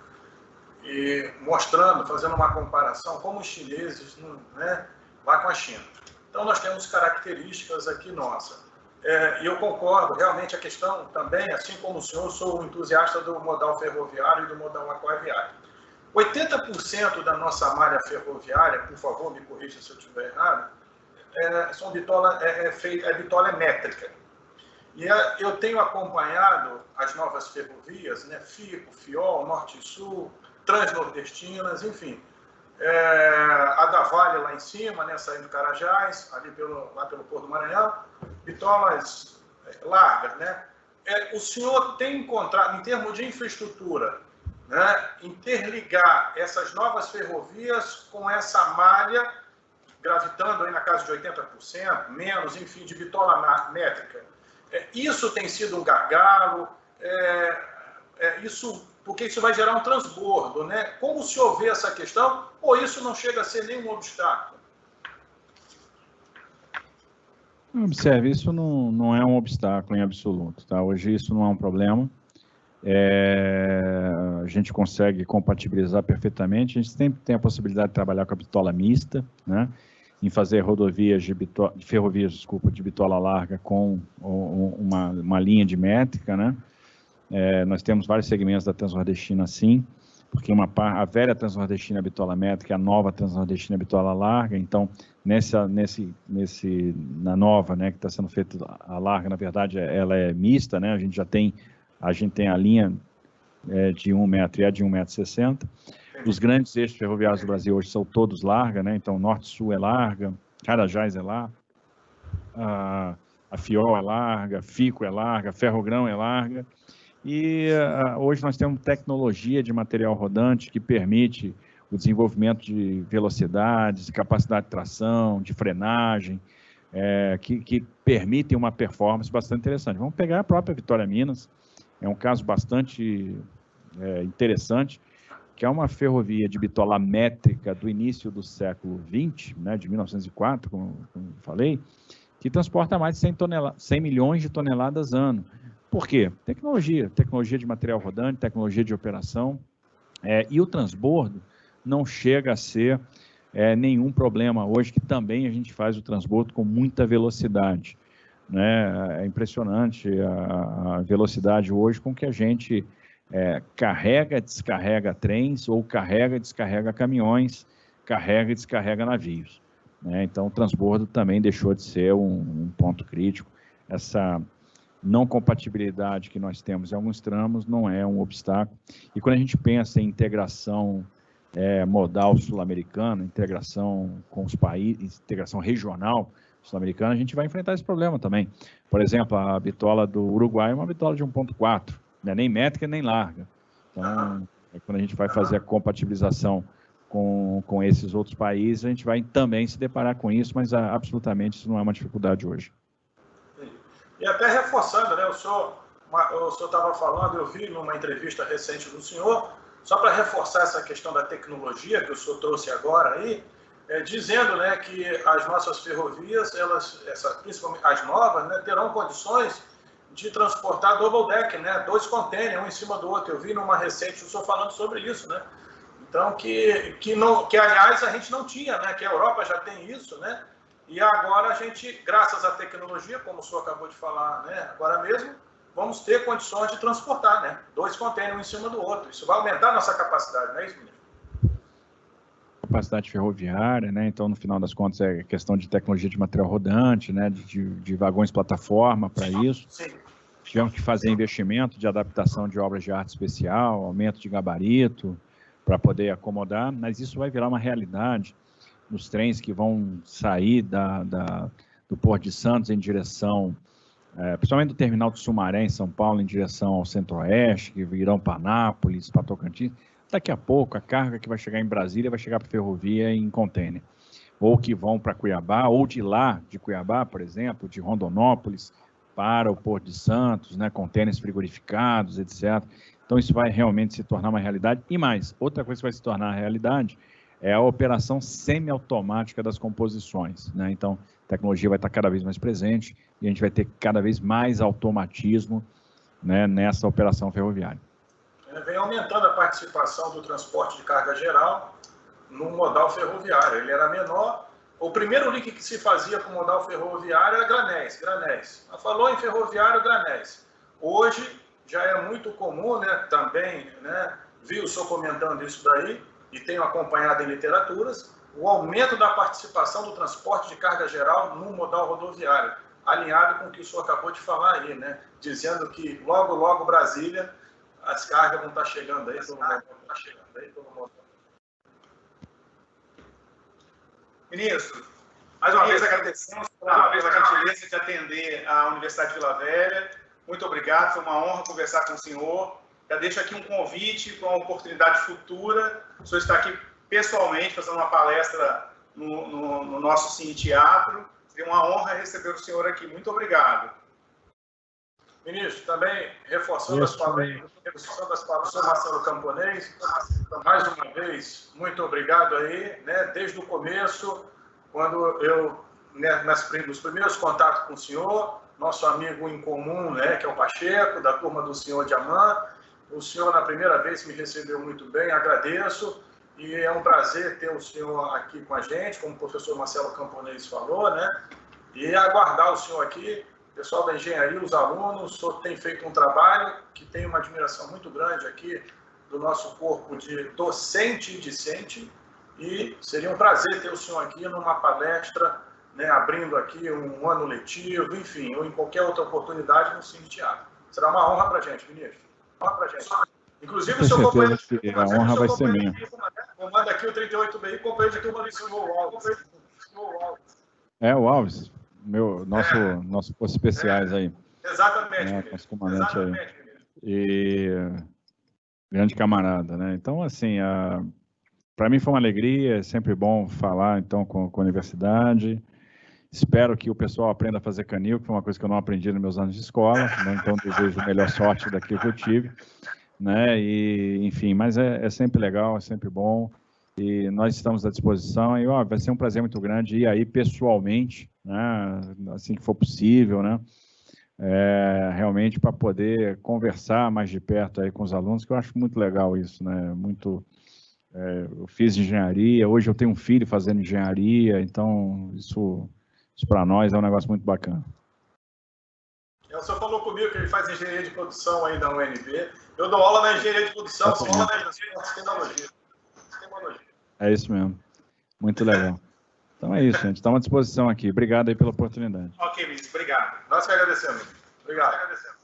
E mostrando, fazendo uma comparação, como os chineses, né, lá com a China. Então, nós temos características aqui nossas. E eu concordo, realmente a questão também, assim como o senhor, sou um entusiasta do modal ferroviário e do modal aquaviário. 80% da nossa malha ferroviária, por favor, me corrija se eu estiver errado, bitola métrica. E eu tenho acompanhado as novas ferrovias, né, FICO, FIOL, Norte e Sul, Transnordestinas, enfim. A da Vale lá em cima, né, saindo de Carajás, lá pelo Porto do Maranhão, bitolas largas, né? O senhor tem encontrado, em termos de infraestrutura, né, interligar essas novas ferrovias com essa malha, gravitando aí na casa de 80%, menos, enfim, de bitola métrica. Isso tem sido um gargalo, porque isso vai gerar um transbordo, né? Como o senhor vê essa questão, ou isso não chega a ser nenhum obstáculo? Observe, isso não é um obstáculo em absoluto, tá? Hoje isso não é um problema. A gente consegue compatibilizar perfeitamente, a gente sempre tem a possibilidade de trabalhar com a bitola mista, né? Em fazer ferrovias de bitola larga com uma linha de métrica, né? Nós temos vários segmentos da Transnordestina assim, porque a velha Transnordestina é bitola métrica, a nova Transnordestina é bitola larga, então na nova, né, que está sendo feita a larga, na verdade, ela é mista, né? A gente tem a linha de 1 metro e a de 1,60 m. Os grandes eixos ferroviários do Brasil hoje são todos larga, né? Então, Norte-Sul é larga, Carajás é larga, a FIOL é larga, FICO é larga, Ferrogrão é larga. E hoje nós temos tecnologia de material rodante que permite o desenvolvimento de velocidades, de capacidade de tração, de frenagem, que permitem uma performance bastante interessante. Vamos pegar a própria Vitória Minas, é um caso bastante interessante, que é uma ferrovia de bitola métrica do início do século XX, né, de 1904, como falei, que transporta mais de 100 milhões de toneladas ano. Por quê? Tecnologia de material rodante, tecnologia de operação, e o transbordo não chega a ser nenhum problema hoje, que também a gente faz o transbordo com muita velocidade, né? É impressionante a velocidade hoje com que a gente carrega, descarrega trens, ou carrega, descarrega caminhões, carrega e descarrega navios, né? Então, o transbordo também deixou de ser um ponto crítico. Essa não compatibilidade que nós temos em alguns tramos não é um obstáculo. E quando a gente pensa em integração modal sul-americana, integração com os países, integração regional sul-americana, a gente vai enfrentar esse problema também. Por exemplo, a bitola do Uruguai é uma bitola de 1.4, não é nem métrica nem larga. Então, quando a gente vai fazer a compatibilização com esses outros países, a gente vai também se deparar com isso, mas absolutamente isso não é uma dificuldade hoje. E até reforçando, né, o senhor estava falando, eu vi numa entrevista recente do senhor, só para reforçar essa questão da tecnologia que o senhor trouxe agora aí, dizendo, né, que as nossas ferrovias, principalmente as novas, né, terão condições de transportar double deck, né, 2 containers, um em cima do outro. Eu vi numa recente o senhor falando sobre isso, né? Então, que aliás a gente não tinha, né, que a Europa já tem isso, né? E agora a gente, graças à tecnologia, como o senhor acabou de falar, né, agora mesmo, vamos ter condições de transportar, né, 2 containers um em cima do outro. Isso vai aumentar a nossa capacidade, não é isso, ministro? Capacidade ferroviária, né? Então, no final das contas, é questão de tecnologia de material rodante, né? De vagões plataforma para isso. Sim. Tivemos que fazer investimento de adaptação de obras de arte especial, aumento de gabarito, para poder acomodar, mas isso vai virar uma realidade nos trens que vão sair do Porto de Santos em direção, principalmente do terminal de Sumaré, em São Paulo, em direção ao Centro-Oeste, que virão para Anápolis, para Tocantins. Daqui a pouco, a carga que vai chegar em Brasília vai chegar para a ferrovia em contêiner. Ou que vão para Cuiabá, ou de lá, de Cuiabá, por exemplo, de Rondonópolis, para o Porto de Santos, né, contêineres frigorificados, etc. Então, isso vai realmente se tornar uma realidade. E mais, outra coisa que vai se tornar realidade é a operação semiautomática das composições, né? Então, a tecnologia vai estar cada vez mais presente e a gente vai ter cada vez mais automatismo, né, nessa operação ferroviária. Vem aumentando a participação do transporte de carga geral no modal ferroviário. Ele era menor. O primeiro link que se fazia com o modal ferroviário era granéis. Falou em ferroviário, granéis. Hoje já é muito comum, né, também, né, vi o senhor comentando isso daí, e tenho acompanhado em literaturas, o aumento da participação do transporte de carga geral no modal rodoviário, alinhado com o que o senhor acabou de falar aí, né, dizendo que logo, logo Brasília, as cargas vão estar chegando aí pelo modal. Ministro, mais uma vez agradecemos pela gentileza de atender a Universidade de Vila Velha. Muito obrigado, foi uma honra conversar com o senhor. Já deixo aqui um convite para uma oportunidade futura. O senhor está aqui pessoalmente fazendo uma palestra no nosso Cine Teatro. Seria uma honra receber o senhor aqui. Muito obrigado. Ministro, também reforçando as palavras do senhor Marcelo Camponês, mais uma vez, muito obrigado aí, né, desde o começo, quando eu, né, nos primeiros contatos com o senhor, nosso amigo em comum, né, que é o Pacheco, da turma do senhor Diamant, o senhor na primeira vez me recebeu muito bem, agradeço, e é um prazer ter o senhor aqui com a gente, como o professor Marcelo Camponês falou, né, e aguardar o senhor aqui. Pessoal da engenharia, os alunos, o senhor tem feito um trabalho que tem uma admiração muito grande aqui do nosso corpo de docente e discente, e seria um prazer ter o senhor aqui numa palestra, né, abrindo aqui um ano letivo, enfim, ou em qualquer outra oportunidade no Cine Teatro. Será uma honra para a gente, ministro. Honra para a gente. Inclusive, o seu companheiro... A honra vai ser minha. Comanda aqui o 38BI, companheiro de turma do senhor Alves. O Alves. Nosso posto especiais aí. Exatamente. Nosso comandante aí. E grande camarada, né? Então, assim, para mim foi uma alegria, é sempre bom falar, então, com a universidade. Espero que o pessoal aprenda a fazer canil, que foi uma coisa que eu não aprendi nos meus anos de escola, né? Então desejo a melhor sorte daquilo que eu tive, né? E, enfim, mas é sempre legal, é sempre bom, e nós estamos à disposição, e vai ser um prazer muito grande ir aí pessoalmente, né? Assim que for possível, né? Realmente para poder conversar mais de perto aí com os alunos, que eu acho muito legal isso, né? Eu fiz engenharia, hoje eu tenho um filho fazendo engenharia, então isso para nós é um negócio muito bacana. O senhor falou comigo que ele faz engenharia de produção aí na UNB. Eu dou aula na engenharia de produção, sou aula na tecnologia. É isso mesmo. Muito legal. Então é isso, gente. Estamos à disposição aqui. Obrigado aí pela oportunidade. Ok, Luiz. Obrigado. Nós que agradecemos. Obrigado.